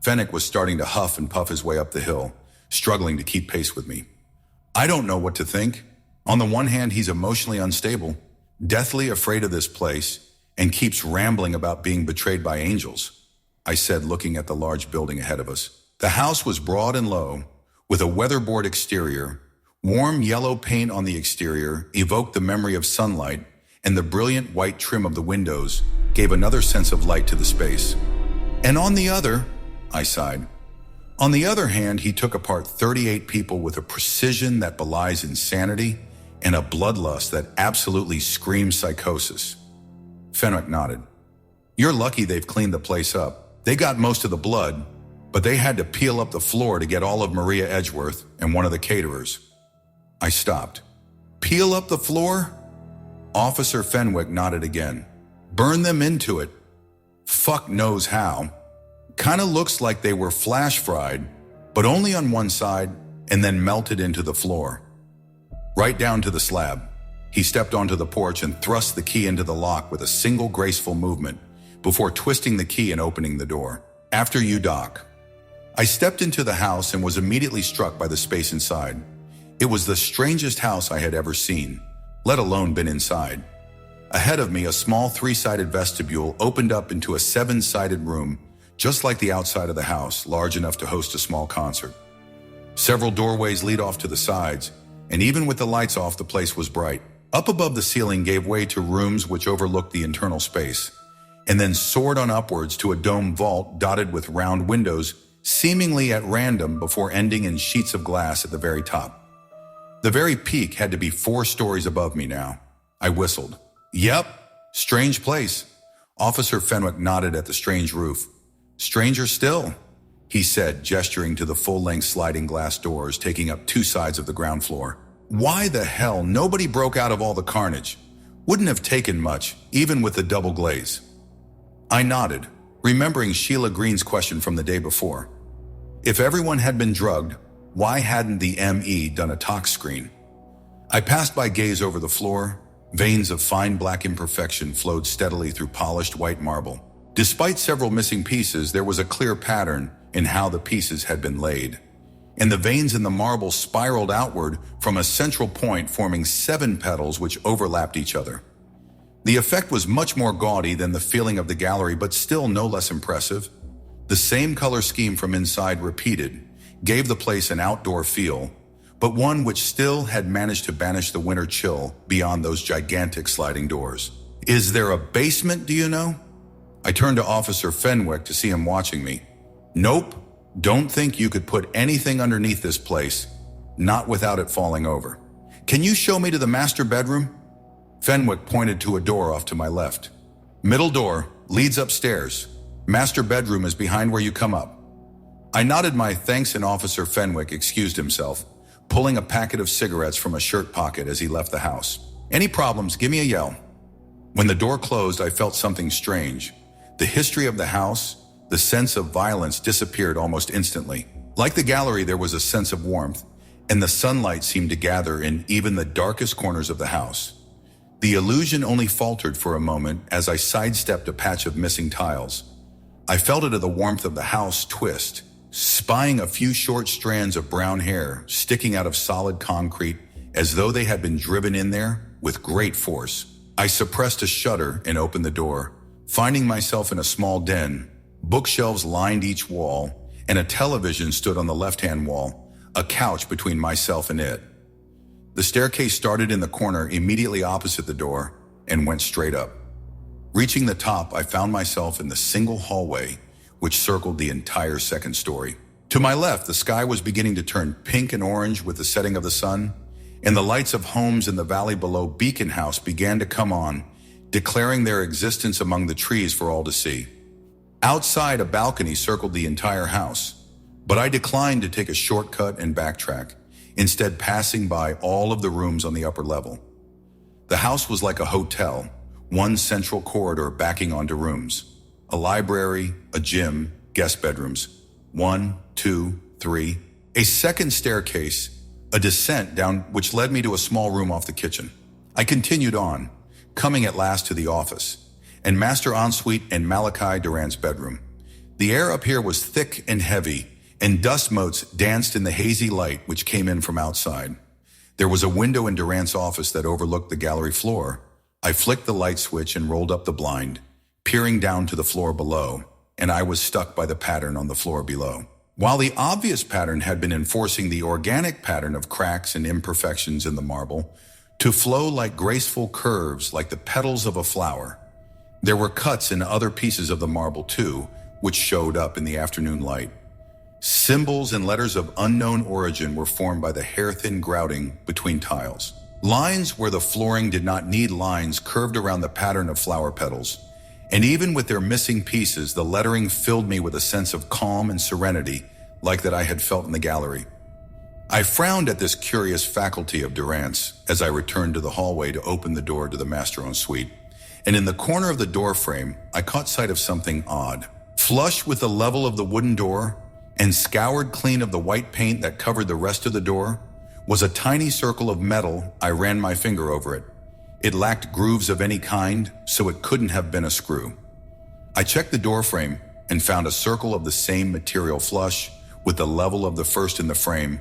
Fenwick was starting to huff and puff his way up the hill, struggling to keep pace with me. I don't know what to think. On the one hand, he's emotionally unstable, deathly afraid of this place, and keeps rambling about being betrayed by angels, I said, looking at the large building ahead of us. The house was broad and low, with a weatherboard exterior. Warm yellow paint on the exterior evoked the memory of sunlight, and the brilliant white trim of the windows gave another sense of light to the space. And on the other, I sighed. On the other hand, he took apart 38 people with a precision that belies insanity and a bloodlust that absolutely screamed psychosis. Fenwick nodded. You're lucky they've cleaned the place up. They got most of the blood, but they had to peel up the floor to get all of Maria Edgeworth and one of the caterers. I stopped. Peel up the floor? Officer Fenwick nodded again. Burn them into it. Fuck knows how. Kinda looks like they were flash fried, but only on one side and then melted into the floor. Right down to the slab. He stepped onto the porch and thrust the key into the lock with a single graceful movement before twisting the key and opening the door. After you, Doc. I stepped into the house and was immediately struck by the space inside. It was the strangest house I had ever seen, let alone been inside. Ahead of me, a small 3-sided vestibule opened up into a 7-sided room, just like the outside of the house, large enough to host a small concert. Several doorways lead off to the sides, and even with the lights off, the place was bright. Up above the ceiling gave way to rooms which overlooked the internal space, and then soared on upwards to a dome vault dotted with round windows, seemingly at random before ending in sheets of glass at the very top. The very peak had to be 4 stories above me now. I whistled. Yep, strange place. Officer Fenwick nodded at the strange roof. Stranger still, he said, gesturing to the full-length sliding glass doors taking up 2 sides of the ground floor. Why the hell nobody broke out of all the carnage? Wouldn't have taken much, even with the double glaze. I nodded, remembering Sheila Green's question from the day before. If everyone had been drugged, why hadn't the ME done a tox screen? I passed by gaze over the floor. Veins of fine black imperfection flowed steadily through polished white marble. Despite several missing pieces, there was a clear pattern in how the pieces had been laid. And the veins in the marble spiraled outward from a central point, forming 7 petals which overlapped each other. The effect was much more gaudy than the feeling of the gallery, but still no less impressive. The same color scheme from inside repeated, gave the place an outdoor feel, but one which still had managed to banish the winter chill beyond those gigantic sliding doors. Is there a basement, do you know? I turned to Officer Fenwick to see him watching me. Nope, don't think you could put anything underneath this place, not without it falling over. Can you show me to the master bedroom? Fenwick pointed to a door off to my left. Middle door, leads upstairs. Master bedroom is behind where you come up. I nodded my thanks and Officer Fenwick excused himself, pulling a packet of cigarettes from a shirt pocket as he left the house. Any problems, give me a yell. When the door closed, I felt something strange. The history of the house, the sense of violence disappeared almost instantly. Like the gallery, there was a sense of warmth, and the sunlight seemed to gather in even the darkest corners of the house. The illusion only faltered for a moment as I sidestepped a patch of missing tiles. I felt it of the warmth of the house twist, spying a few short strands of brown hair sticking out of solid concrete as though they had been driven in there with great force. I suppressed a shudder and opened the door, finding myself in a small den. Bookshelves lined each wall, and a television stood on the left-hand wall, a couch between myself and it. The staircase started in the corner immediately opposite the door and went straight up. Reaching the top, I found myself in the single hallway which circled the entire second story. To my left, the sky was beginning to turn pink and orange with the setting of the sun, and the lights of homes in the valley below Beacon House began to come on, declaring their existence among the trees for all to see. Outside, a balcony circled the entire house, but I declined to take a shortcut and backtrack, instead passing by all of the rooms on the upper level. The house was like a hotel, one central corridor backing onto rooms. A library, a gym, guest bedrooms. 1, 2, 3. A second staircase, a descent down which led me to a small room off the kitchen. I continued on, coming at last to the office, and Master Ensuite and Malachi Durant's bedroom. The air up here was thick and heavy, and dust motes danced in the hazy light which came in from outside. There was a window in Durant's office that overlooked the gallery floor. I flicked the light switch and rolled up the blind, peering down to the floor below, and I was struck by the pattern on the floor below. While the obvious pattern had been enforcing the organic pattern of cracks and imperfections in the marble to flow like graceful curves like the petals of a flower, there were cuts in other pieces of the marble too, which showed up in the afternoon light. Symbols and letters of unknown origin were formed by the hair-thin grouting between tiles. Lines where the flooring did not need lines curved around the pattern of flower petals. And even with their missing pieces, the lettering filled me with a sense of calm and serenity, like that I had felt in the gallery. I frowned at this curious faculty of Durant's as I returned to the hallway to open the door to the master en suite. And in the corner of the door frame, I caught sight of something odd. Flush with the level of the wooden door, and scoured clean of the white paint that covered the rest of the door, was a tiny circle of metal. I ran my finger over it. It lacked grooves of any kind, so it couldn't have been a screw. I checked the door frame and found a circle of the same material flush with the level of the first in the frame,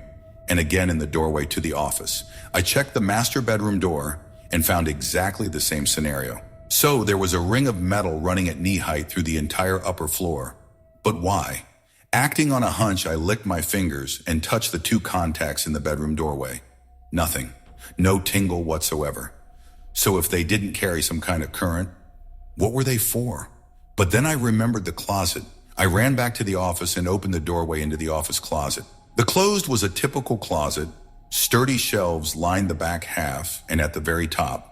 and again in the doorway to the office. I checked the master bedroom door and found exactly the same scenario. So there was a ring of metal running at knee height through the entire upper floor. But why? Acting on a hunch, I licked my fingers and touched the two contacts in the bedroom doorway. Nothing. No tingle whatsoever. So if they didn't carry some kind of current, what were they for? But then I remembered the closet. I ran back to the office and opened the doorway into the office closet. The closed was a typical closet. Sturdy shelves lined the back half, and at the very top,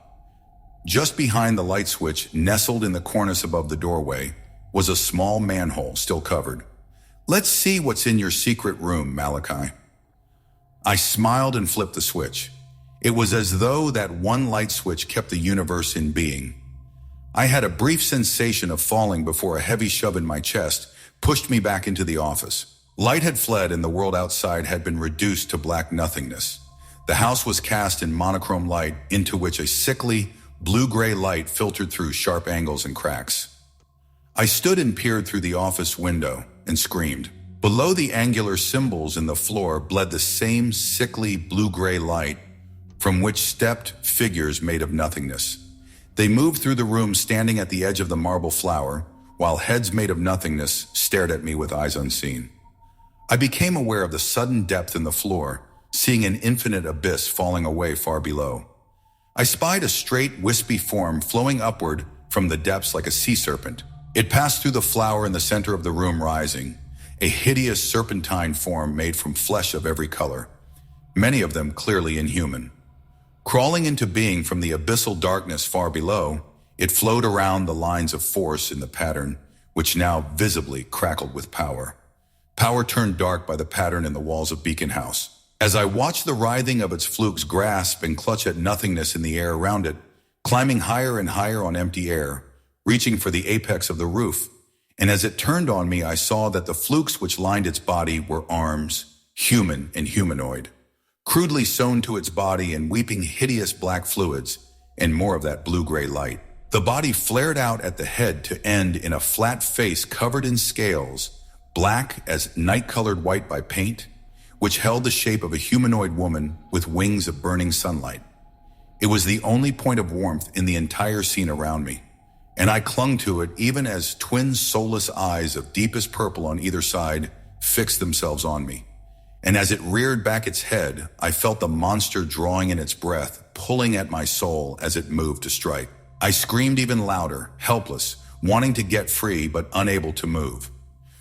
just behind the light switch, nestled in the cornice above the doorway, was a small manhole still covered. "Let's see what's in your secret room, Malachi." I smiled and flipped the switch. It was as though that one light switch kept the universe in being. I had a brief sensation of falling before a heavy shove in my chest pushed me back into the office. Light had fled and the world outside had been reduced to black nothingness. The house was cast in monochrome light into which a sickly, blue-gray light filtered through sharp angles and cracks. I stood and peered through the office window and screamed. Below the angular symbols in the floor bled the same sickly blue-gray light from which stepped figures made of nothingness. They moved through the room standing at the edge of the marble floor, while heads made of nothingness stared at me with eyes unseen. I became aware of the sudden depth in the floor, seeing an infinite abyss falling away far below. I spied a straight, wispy form flowing upward from the depths like a sea serpent. It passed through the flower in the center of the room, rising, a hideous serpentine form made from flesh of every color, many of them clearly inhuman. Crawling into being from the abyssal darkness far below, it flowed around the lines of force in the pattern, which now visibly crackled with power. Power turned dark by the pattern in the walls of Beacon House. As I watched the writhing of its flukes grasp and clutch at nothingness in the air around it, climbing higher and higher on empty air, reaching for the apex of the roof, and as it turned on me, I saw that the flukes which lined its body were arms, human and humanoid, crudely sewn to its body and weeping hideous black fluids, and more of that blue-gray light. The body flared out at the head to end in a flat face covered in scales, black as night-colored white by paint, which held the shape of a humanoid woman with wings of burning sunlight. It was the only point of warmth in the entire scene around me, and I clung to it even as twin soulless eyes of deepest purple on either side fixed themselves on me. And as it reared back its head, I felt the monster drawing in its breath, pulling at my soul as it moved to strike. I screamed even louder, helpless, wanting to get free but unable to move.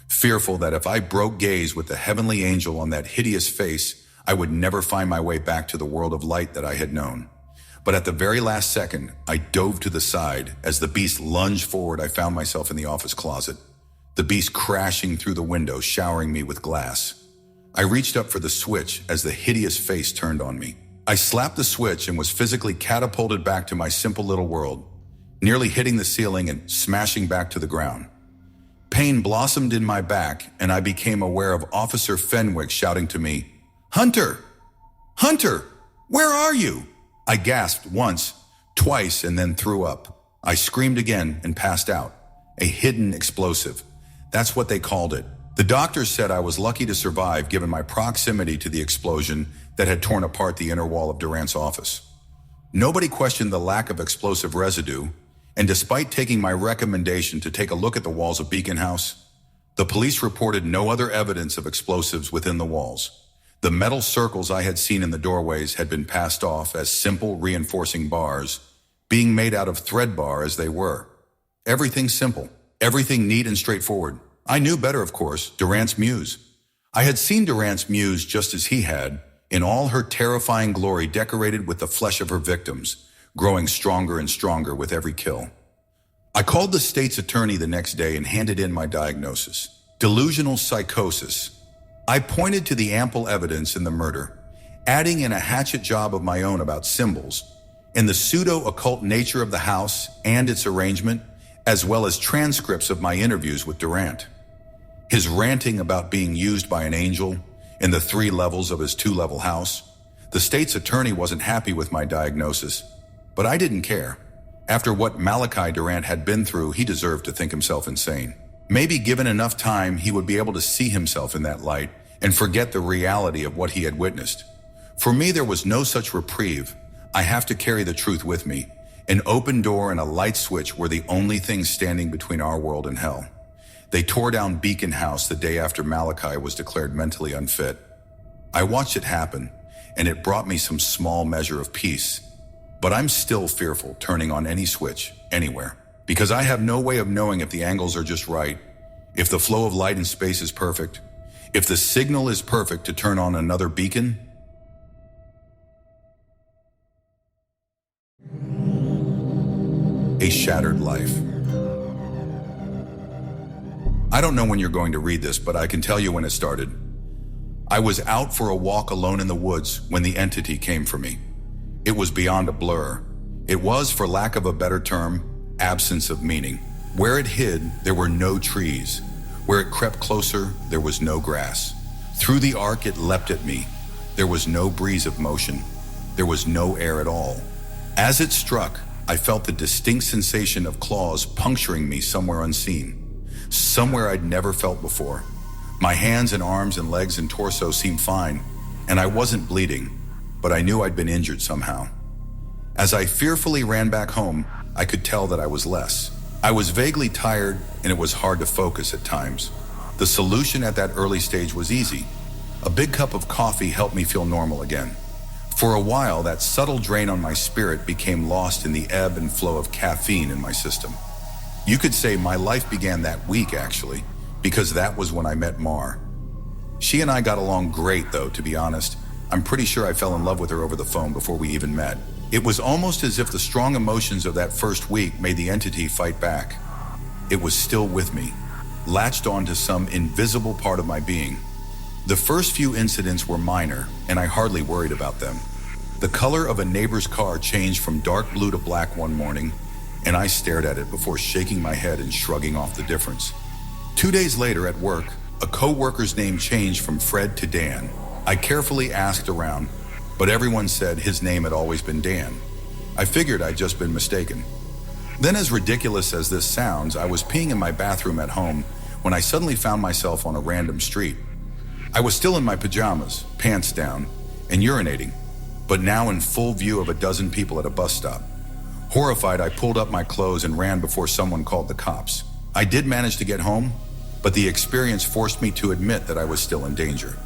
Fearful that if I broke gaze with the heavenly angel on that hideous face, I would never find my way back to the world of light that I had known. But at the very last second, I dove to the side. As the beast lunged forward, I found myself in the office closet, the beast crashing through the window, showering me with glass. I reached up for the switch as the hideous face turned on me. I slapped the switch and was physically catapulted back to my simple little world, nearly hitting the ceiling and smashing back to the ground. Pain blossomed in my back, and I became aware of Officer Fenwick shouting to me, "Hunter! Hunter! Where are you?" I gasped once, twice, and then threw up. I screamed again and passed out. A hidden explosive. That's what they called it. The doctors said I was lucky to survive given my proximity to the explosion that had torn apart the inner wall of Durant's office. Nobody questioned the lack of explosive residue, and despite taking my recommendation to take a look at the walls of Beacon House, the police reported no other evidence of explosives within the walls. The metal circles I had seen in the doorways had been passed off as simple reinforcing bars, being made out of thread bar as they were. Everything simple, everything neat and straightforward. I knew better, of course, Durant's muse. I had seen Durant's muse just as he had, in all her terrifying glory, decorated with the flesh of her victims, growing stronger and stronger with every kill. I called the state's attorney the next day and handed in my diagnosis: delusional psychosis. I pointed to the ample evidence in the murder, adding in a hatchet job of my own about symbols, in the pseudo-occult nature of the house and its arrangement, as well as transcripts of my interviews with Durant. His ranting about being used by an angel in the 3 levels of his 2-level house. The state's attorney wasn't happy with my diagnosis, but I didn't care. After what Malachi Durant had been through, he deserved to think himself insane. Maybe given enough time, he would be able to see himself in that light and forget the reality of what he had witnessed. For me, there was no such reprieve. I have to carry the truth with me. An open door and a light switch were the only things standing between our world and hell. They tore down Beacon House the day after Malachi was declared mentally unfit. I watched it happen, and it brought me some small measure of peace. But I'm still fearful turning on any switch, anywhere, because I have no way of knowing if the angles are just right, if the flow of light in space is perfect, if the signal is perfect to turn on another beacon. A shattered life. I don't know when you're going to read this, but I can tell you when it started. I was out for a walk alone in the woods when the entity came for me. It was beyond a blur. It was, for lack of a better term, absence of meaning. Where it hid, there were no trees. Where it crept closer, there was no grass. Through the arc, it leapt at me. There was no breeze of motion. There was no air at all. As it struck, I felt the distinct sensation of claws puncturing me somewhere unseen, somewhere I'd never felt before. My hands and arms and legs and torso seemed fine, and I wasn't bleeding, but I knew I'd been injured somehow. As I fearfully ran back home, I could tell that I was less. I was vaguely tired, and it was hard to focus at times. The solution at that early stage was easy. A big cup of coffee helped me feel normal again. For a while, that subtle drain on my spirit became lost in the ebb and flow of caffeine in my system. You could say my life began that week, actually, because that was when I met Mar. She and I got along great, though, to be honest. I'm pretty sure I fell in love with her over the phone before we even met. It was almost as if the strong emotions of that first week made the entity fight back. It was still with me, latched onto some invisible part of my being. The first few incidents were minor, and I hardly worried about them. The color of a neighbor's car changed from dark blue to black one morning, and I stared at it before shaking my head and shrugging off the difference. 2 days later at work, a co-worker's name changed from Fred to Dan. I carefully asked around, but everyone said his name had always been Dan. I figured I'd just been mistaken. Then, as ridiculous as this sounds, I was peeing in my bathroom at home when I suddenly found myself on a random street. I was still in my pajamas, pants down, and urinating, but now in full view of a dozen people at a bus stop. Horrified, I pulled up my clothes and ran before someone called the cops. I did manage to get home, but the experience forced me to admit that I was still in danger.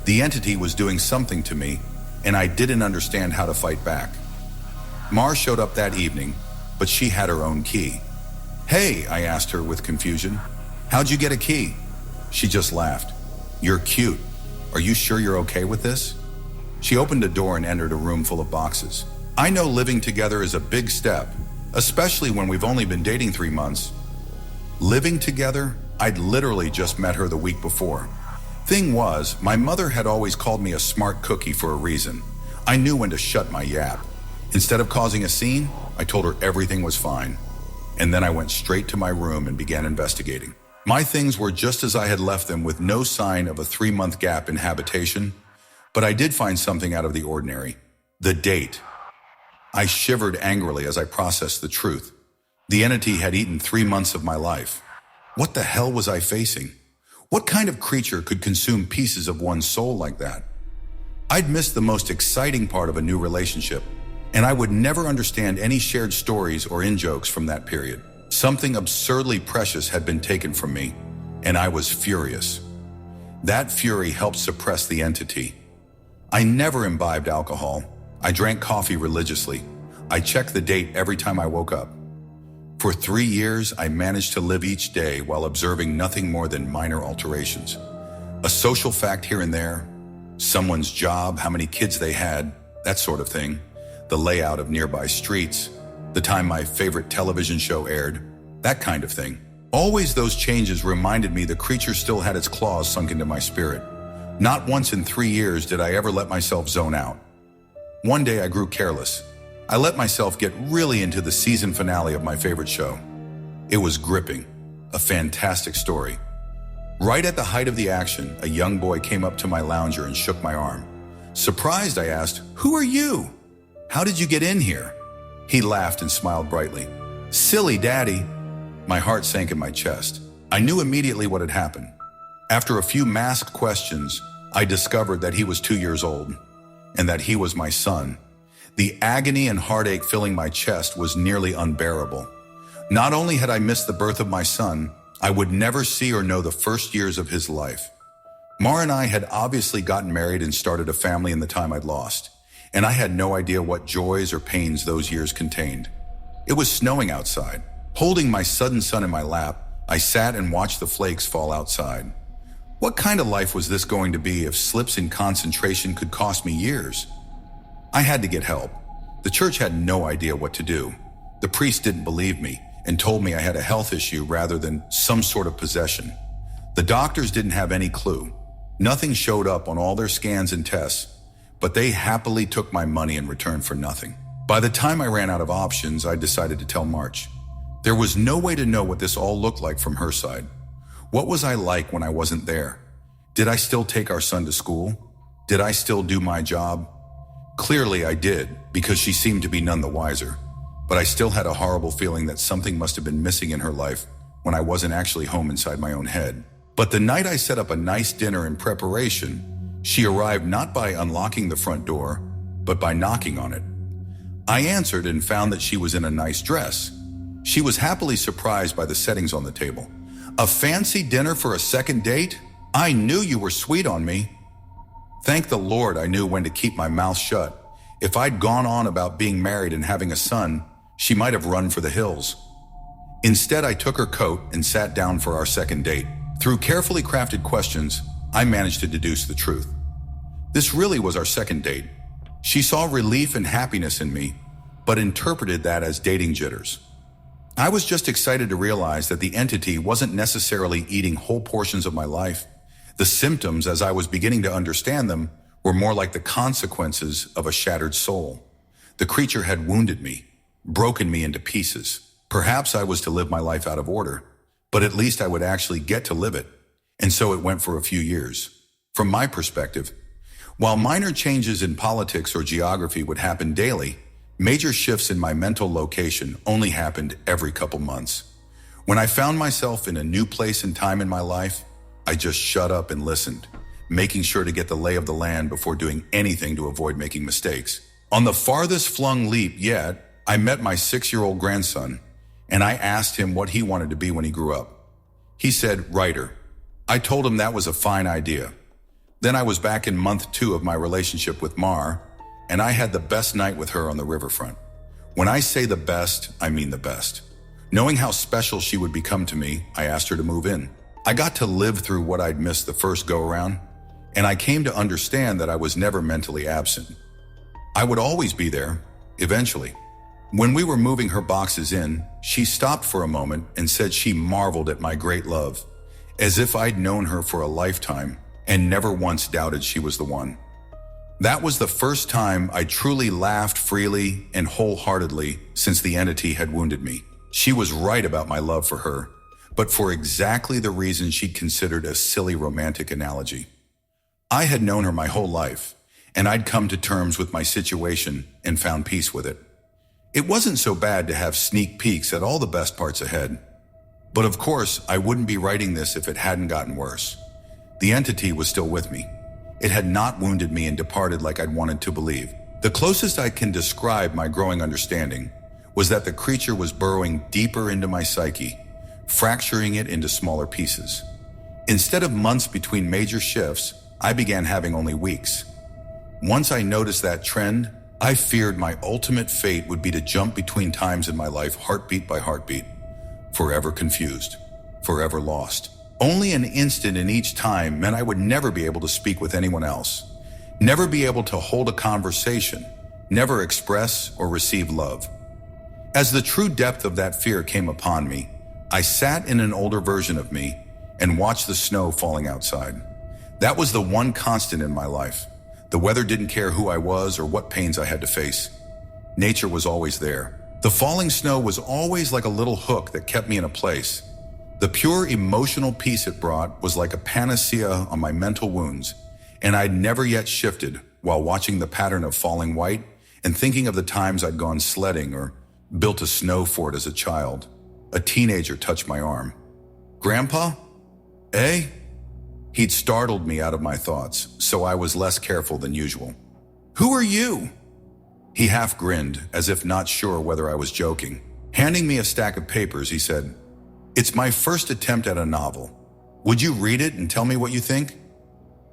The entity was doing something to me, and I didn't understand how to fight back. Mar showed up that evening, but she had her own key. "Hey," I asked her with confusion, "how'd you get a key?" She just laughed. "You're cute. Are you sure you're okay with this?" She opened a door and entered a room full of boxes. I know living together is a big step, especially when we've only been dating 3 months. Living together? I'd literally just met her the week before. Thing was, my mother had always called me a smart cookie for a reason. I knew when to shut my yap. Instead of causing a scene, I told her everything was fine. And then I went straight to my room and began investigating. My things were just as I had left them, with no sign of a 3-month gap in habitation, but I did find something out of the ordinary. The date. I shivered angrily as I processed the truth. The entity had eaten 3 months of my life. What the hell was I facing? What kind of creature could consume pieces of one's soul like that? I'd missed the most exciting part of a new relationship, and I would never understand any shared stories or in-jokes from that period. Something absurdly precious had been taken from me, and I was furious. That fury helped suppress the entity. I never imbibed alcohol. I drank coffee religiously. I checked the date every time I woke up. For 3 years, I managed to live each day while observing nothing more than minor alterations. A social fact here and there, someone's job, how many kids they had, that sort of thing, the layout of nearby streets, the time my favorite television show aired, that kind of thing. Always those changes reminded me the creature still had its claws sunk into my spirit. Not once in 3 years did I ever let myself zone out. One day I grew careless. I let myself get really into the season finale of my favorite show. It was gripping, a fantastic story. Right at the height of the action, a young boy came up to my lounger and shook my arm. Surprised, I asked, "Who are you? How did you get in here?" He laughed and smiled brightly. "Silly daddy." My heart sank in my chest. I knew immediately what had happened. After a few masked questions, I discovered that he was 2 years old, and that he was my son. The agony and heartache filling my chest was nearly unbearable. Not only had I missed the birth of my son, I would never see or know the first years of his life. Mar and I had obviously gotten married and started a family in the time I'd lost, and I had no idea what joys or pains those years contained. It was snowing outside. Holding my sudden son in my lap, I sat and watched the flakes fall outside. What kind of life was this going to be if slips in concentration could cost me years? I had to get help. The church had no idea what to do. The priest didn't believe me and told me I had a health issue rather than some sort of possession. The doctors didn't have any clue. Nothing showed up on all their scans and tests, but they happily took my money in return for nothing. By the time I ran out of options, I decided to tell March. There was no way to know what this all looked like from her side. What was I like when I wasn't there? Did I still take our son to school? Did I still do my job? Clearly I did, because she seemed to be none the wiser. But I still had a horrible feeling that something must have been missing in her life when I wasn't actually home inside my own head. But the night I set up a nice dinner in preparation, she arrived not by unlocking the front door, but by knocking on it. I answered and found that she was in a nice dress. She was happily surprised by the settings on the table. "A fancy dinner for a second date? I knew you were sweet on me." Thank the Lord I knew when to keep my mouth shut. If I'd gone on about being married and having a son, she might have run for the hills. Instead, I took her coat and sat down for our second date. Through carefully crafted questions, I managed to deduce the truth. This really was our second date. She saw relief and happiness in me, but interpreted that as dating jitters. I was just excited to realize that the entity wasn't necessarily eating whole portions of my life. The symptoms, as I was beginning to understand them, were more like the consequences of a shattered soul. The creature had wounded me, broken me into pieces. Perhaps I was to live my life out of order, but at least I would actually get to live it. And so it went for a few years. From my perspective, while minor changes in politics or geography would happen daily, major shifts in my mental location only happened every couple months. When I found myself in a new place and time in my life, I just shut up and listened, making sure to get the lay of the land before doing anything to avoid making mistakes. On the farthest flung leap yet, I met my 6-year-old grandson, and I asked him what he wanted to be when he grew up. He said, "Writer." I told him that was a fine idea. Then I was back in month 2 of my relationship with Mar, and I had the best night with her on the riverfront. When I say the best, I mean the best. Knowing how special she would become to me, I asked her to move in. I got to live through what I'd missed the first go-around, and I came to understand that I was never mentally absent. I would always be there, eventually. When we were moving her boxes in, she stopped for a moment and said she marveled at my great love, as if I'd known her for a lifetime and never once doubted she was the one. That was the first time I truly laughed freely and wholeheartedly since the entity had wounded me. She was right about my love for her, but for exactly the reason she'd considered a silly romantic analogy. I had known her my whole life, and I'd come to terms with my situation and found peace with it. It wasn't so bad to have sneak peeks at all the best parts ahead. But of course, I wouldn't be writing this if it hadn't gotten worse. The entity was still with me. It had not wounded me and departed like I'd wanted to believe. The closest I can describe my growing understanding was that the creature was burrowing deeper into my psyche, fracturing it into smaller pieces. Instead of months between major shifts, I began having only weeks. Once I noticed that trend, I feared my ultimate fate would be to jump between times in my life, heartbeat by heartbeat, forever confused, forever lost. Only an instant in each time meant I would never be able to speak with anyone else, never be able to hold a conversation, never express or receive love. As the true depth of that fear came upon me, I sat in an older version of me and watched the snow falling outside. That was the one constant in my life. The weather didn't care who I was or what pains I had to face. Nature was always there. The falling snow was always like a little hook that kept me in a place. The pure emotional peace it brought was like a panacea on my mental wounds, and I'd never yet shifted while watching the pattern of falling white and thinking of the times I'd gone sledding or built a snow fort as a child. A teenager touched my arm. "Grandpa? Eh?" He'd startled me out of my thoughts, so I was less careful than usual. "Who are you?" He half grinned, as if not sure whether I was joking. Handing me a stack of papers, he said, "It's my first attempt at a novel. Would you read it and tell me what you think?"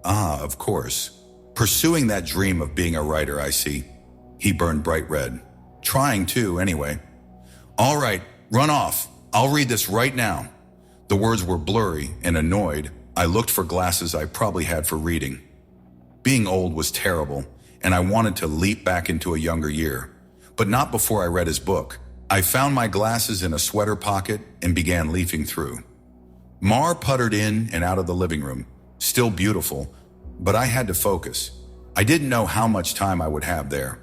Ah, of course. Pursuing that dream of being a writer, I see. He burned bright red. Trying to, anyway. "All right, run off. I'll read this right now." The words were blurry and annoyed. I looked for glasses I probably had for reading. Being old was terrible, and I wanted to leap back into a younger year. But not before I read his book. I found my glasses in a sweater pocket and began leafing through. Mar puttered in and out of the living room, still beautiful, but I had to focus. I didn't know how much time I would have there.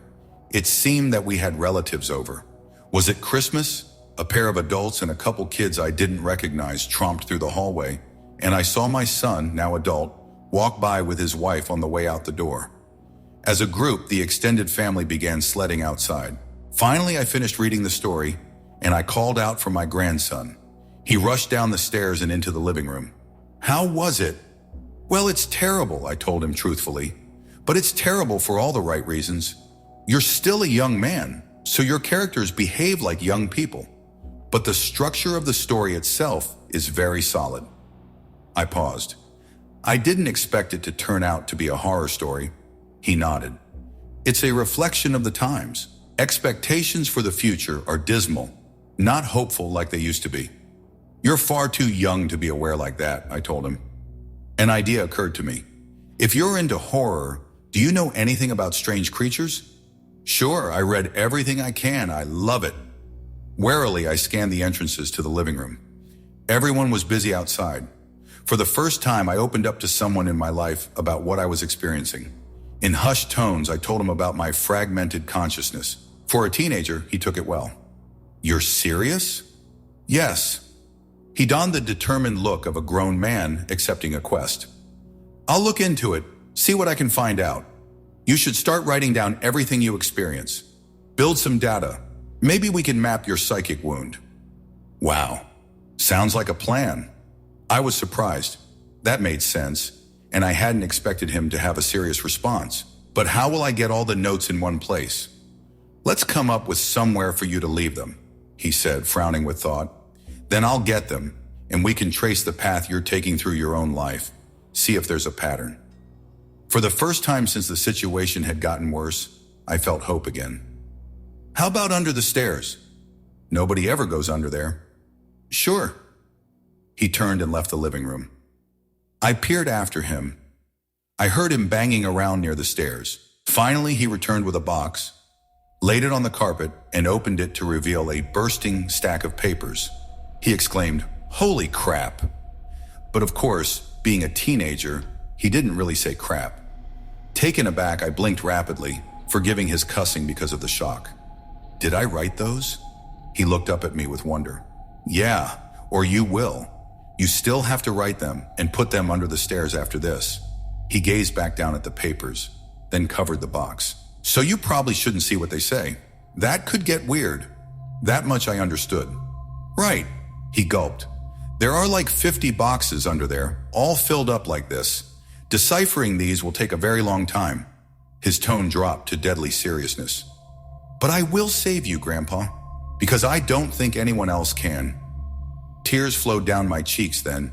It seemed that we had relatives over. Was it Christmas? A pair of adults and a couple kids I didn't recognize tromped through the hallway, and I saw my son, now adult, walk by with his wife on the way out the door. As a group, the extended family began sledding outside. Finally, I finished reading the story, and I called out for my grandson. He rushed down the stairs and into the living room. "How was it?" "Well, it's terrible," I told him truthfully. "But it's terrible for all the right reasons. You're still a young man, so your characters behave like young people. But the structure of the story itself is very solid." I paused. I didn't expect it to turn out to be a horror story. He nodded. "It's a reflection of the times. Expectations for the future are dismal, not hopeful like they used to be." "You're far too young to be aware like that," I told him. An idea occurred to me. "If you're into horror, do you know anything about strange creatures?" "Sure, I read everything I can. I love it." Warily, I scanned the entrances to the living room. Everyone was busy outside. For the first time, I opened up to someone in my life about what I was experiencing. In hushed tones, I told him about my fragmented consciousness. For a teenager, he took it well. "You're serious?" "Yes." He donned the determined look of a grown man accepting a quest. "I'll look into it, see what I can find out. You should start writing down everything you experience. Build some data. Maybe we can map your psychic wound." Wow, sounds like a plan. I was surprised. That made sense, and I hadn't expected him to have a serious response. But how will I get all the notes in one place? "Let's come up with somewhere for you to leave them," he said, frowning with thought. "Then I'll get them, and we can trace the path you're taking through your own life, see if there's a pattern." For the first time since the situation had gotten worse, I felt hope again. "How about under the stairs?" "Nobody ever goes under there." "Sure." He turned and left the living room. I peered after him. I heard him banging around near the stairs. Finally, he returned with a box, laid it on the carpet, and opened it to reveal a bursting stack of papers. He exclaimed, "Holy crap!" But of course, being a teenager, he didn't really say crap. Taken aback, I blinked rapidly, forgiving his cussing because of the shock. "Did I write those?" He looked up at me with wonder. "Yeah, or you will. You still have to write them and put them under the stairs after this." He gazed back down at the papers, then covered the box. "So you probably shouldn't see what they say. That could get weird." That much I understood. "Right," he gulped. "There are like 50 boxes under there, all filled up like this. Deciphering these will take a very long time." His tone dropped to deadly seriousness. "But I will save you, Grandpa, because I don't think anyone else can." Tears flowed down my cheeks then,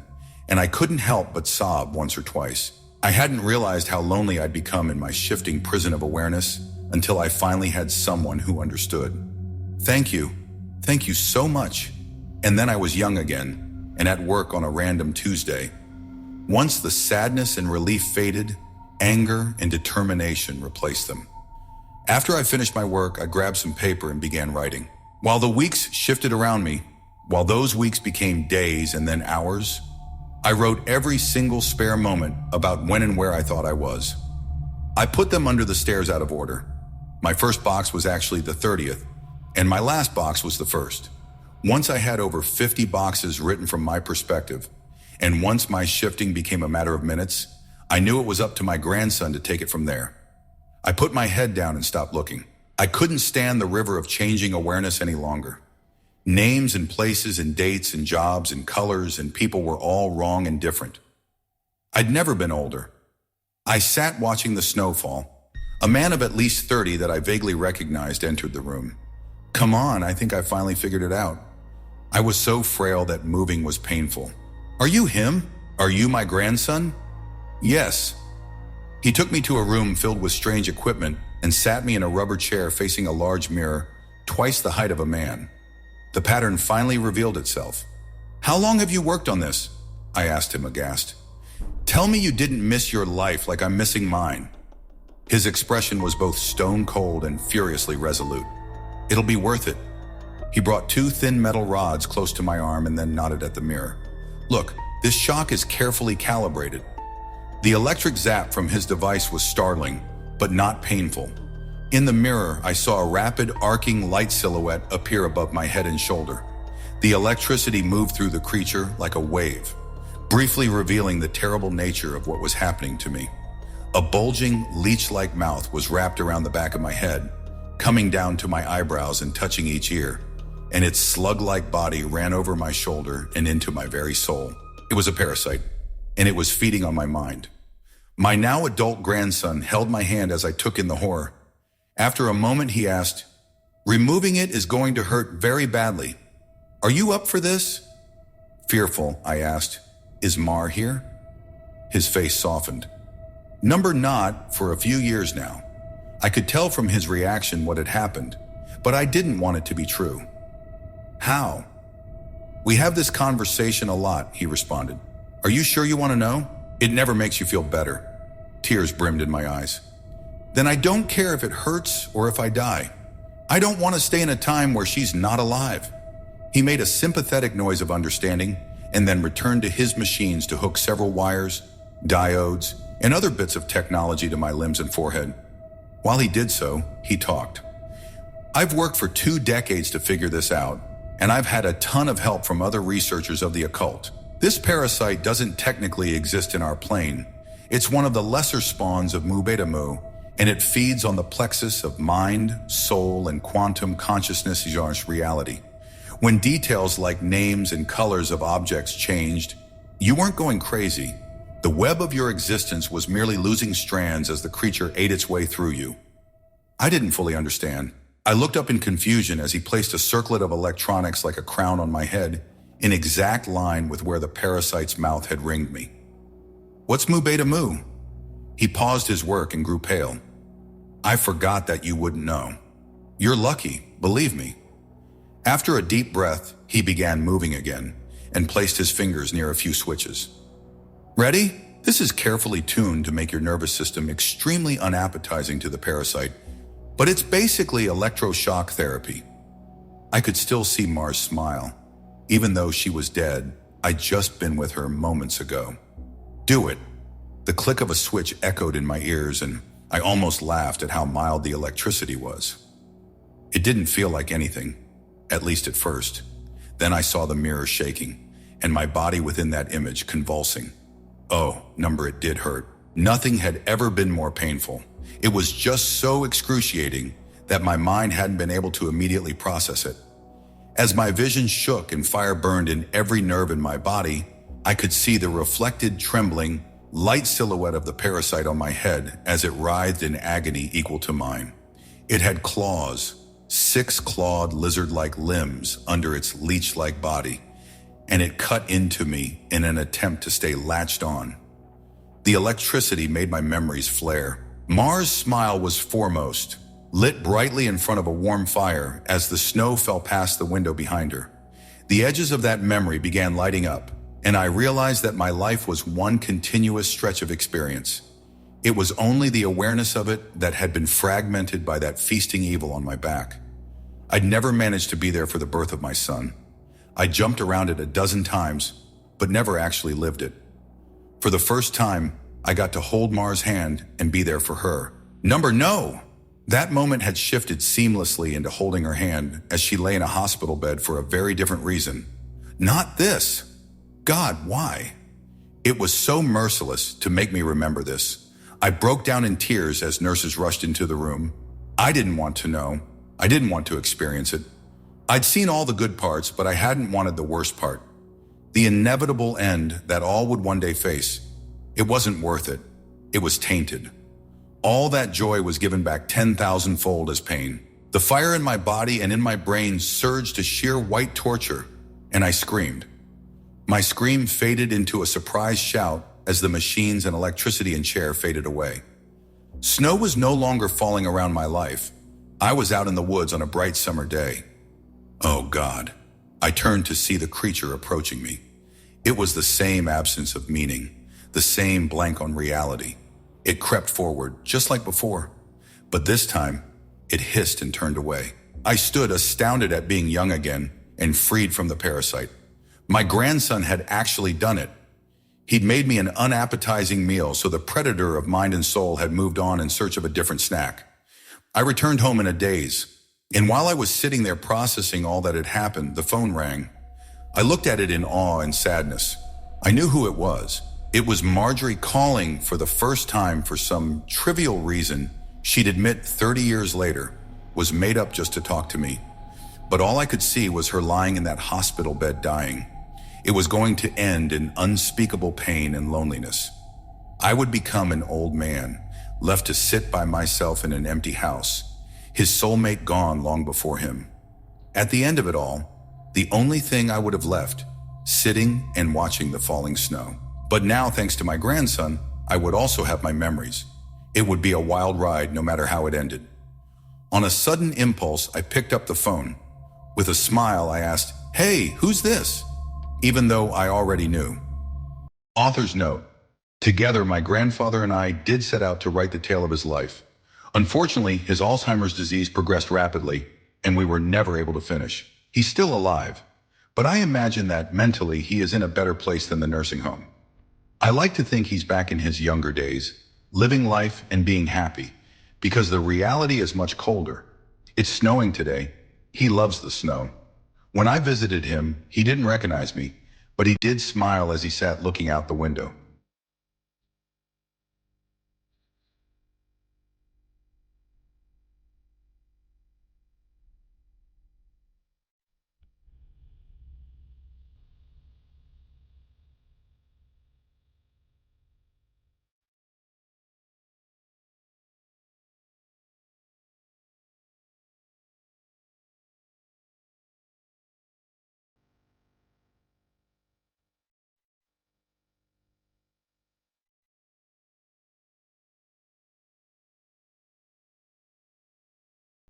and I couldn't help but sob once or twice. I hadn't realized how lonely I'd become in my shifting prison of awareness until I finally had someone who understood. Thank you so much." And then I was young again, and at work on a random Tuesday. Once the sadness and relief faded, Anger and determination replaced them. After I finished my work, I grabbed some paper and began writing. While the weeks shifted around me, while those weeks became days and then hours, I wrote every single spare moment about when and where I thought I was. I put them under the stairs out of order. My first box was actually the 30th, and my last box was the first. Once I had over 50 boxes written from my perspective, and once my shifting became a matter of minutes, I knew it was up to my grandson to take it from there. I put my head down and stopped looking. I couldn't stand the river of changing awareness any longer. Names and places and dates and jobs and colors and people were all wrong and different. I'd never been older. I sat watching the snow fall. A man of at least 30 that I vaguely recognized entered the room. Come on, I think I finally figured it out. I was so frail that moving was painful. Are you him? Are you my grandson? Yes. He took me to a room filled with strange equipment and sat me in a rubber chair facing a large mirror, twice the height of a man. The pattern finally revealed itself. How long have you worked on this? I asked him aghast. Tell me you didn't miss your life like I'm missing mine. His expression was both stone cold and furiously resolute. It'll be worth it. He brought 2 thin metal rods close to my arm and then nodded at the mirror. Look, this shock is carefully calibrated. The electric zap from his device was startling, but not painful. In the mirror, I saw a rapid, arcing light silhouette appear above my head and shoulder. The electricity moved through the creature like a wave, briefly revealing the terrible nature of what was happening to me. A bulging, leech-like mouth was wrapped around the back of my head, coming down to my eyebrows and touching each ear, and its slug-like body ran over my shoulder and into my very soul. It was a parasite, and it was feeding on my mind. My now adult grandson held my hand as I took in the horror. After a moment, he asked, "Removing it is going to hurt very badly. Are you up for this?" Fearful, I asked, "Is Mar here?" His face softened. Number not for a few years now. I could tell from his reaction what had happened, but I didn't want it to be true. How? We have this conversation a lot, he responded. Are you sure you want to know? It never makes you feel better. Tears brimmed in my eyes. Then I don't care if it hurts or if I die. I don't want to stay in a time where she's not alive. He made a sympathetic noise of understanding and then returned to his machines to hook several wires, diodes, and other bits of technology to my limbs and forehead. While he did so, he talked. I've worked for 2 decades to figure this out, and I've had a ton of help from other researchers of the occult. This parasite doesn't technically exist in our plane. It's one of the lesser spawns of Mu Beta Mu, and it feeds on the plexus of mind, soul, and quantum consciousness reality. When details like names and colors of objects changed, you weren't going crazy. The web of your existence was merely losing strands as the creature ate its way through you. I didn't fully understand. I looked up in confusion as he placed a circlet of electronics like a crown on my head, in exact line with where the parasite's mouth had ringed me. What's Mu Beta Mu? He paused his work and grew pale. I forgot that you wouldn't know. You're lucky, believe me. After a deep breath, he began moving again and placed his fingers near a few switches. Ready? This is carefully tuned to make your nervous system extremely unappetizing to the parasite, but it's basically electroshock therapy. I could still see Mar's smile. Even though she was dead, I'd just been with her moments ago. Do it. The click of a switch echoed in my ears, and I almost laughed at how mild the electricity was. It didn't feel like anything, at least at first. Then I saw the mirror shaking, and my body within that image convulsing. Oh, number, it did hurt. Nothing had ever been more painful. It was just so excruciating that my mind hadn't been able to immediately process it. As my vision shook and fire burned in every nerve in my body, I could see the reflected, trembling, light silhouette of the parasite on my head as it writhed in agony equal to mine. It had claws, 6 clawed lizard-like limbs under its leech-like body, and it cut into me in an attempt to stay latched on. The electricity made my memories flare. Mar's smile was foremost, lit brightly in front of a warm fire as the snow fell past the window behind her. The edges of that memory began lighting up, and I realized that my life was one continuous stretch of experience. It was only the awareness of it that had been fragmented by that feasting evil on my back. I'd never managed to be there for the birth of my son. I jumped around it a dozen times, but never actually lived it. For the first time, I got to hold Mars' hand and be there for her. No! That moment had shifted seamlessly into holding her hand as she lay in a hospital bed for a very different reason. Not this. God, why? It was so merciless to make me remember this. I broke down in tears as nurses rushed into the room. I didn't want to know. I didn't want to experience it. I'd seen all the good parts, but I hadn't wanted the worst part. The inevitable end that all would one day face. It wasn't worth it. It was tainted. All that joy was given back 10,000-fold as pain. The fire in my body and in my brain surged to sheer white torture, and I screamed. My scream faded into a surprised shout as the machines and electricity and chair faded away. Snow was no longer falling around my life. I was out in the woods on a bright summer day. Oh God. I turned to see the creature approaching me. It was the same absence of meaning, the same blank on reality. It crept forward, just like before. But this time, it hissed and turned away. I stood astounded at being young again and freed from the parasite. My grandson had actually done it. He'd made me an unappetizing meal, so the predator of mind and soul had moved on in search of a different snack. I returned home in a daze, and while I was sitting there processing all that had happened, the phone rang. I looked at it in awe and sadness. I knew who it was. It was Marjorie calling for the first time for some trivial reason she'd admit 30 years later was made up just to talk to me. But all I could see was her lying in that hospital bed dying. It was going to end in unspeakable pain and loneliness. I would become an old man, left to sit by myself in an empty house, his soulmate gone long before him. At the end of it all, the only thing I would have left, sitting and watching the falling snow. But now, thanks to my grandson, I would also have my memories. It would be a wild ride no matter how it ended. On a sudden impulse, I picked up the phone. With a smile, I asked, "Hey, who's this?" Even though I already knew. Author's note. Together, my grandfather and I did set out to write the tale of his life. Unfortunately, his Alzheimer's disease progressed rapidly, and we were never able to finish. He's still alive, but I imagine that mentally he is in a better place than the nursing home. I like to think he's back in his younger days, living life and being happy, because the reality is much colder. It's snowing today. He loves the snow. When I visited him, he didn't recognize me, but he did smile as he sat looking out the window.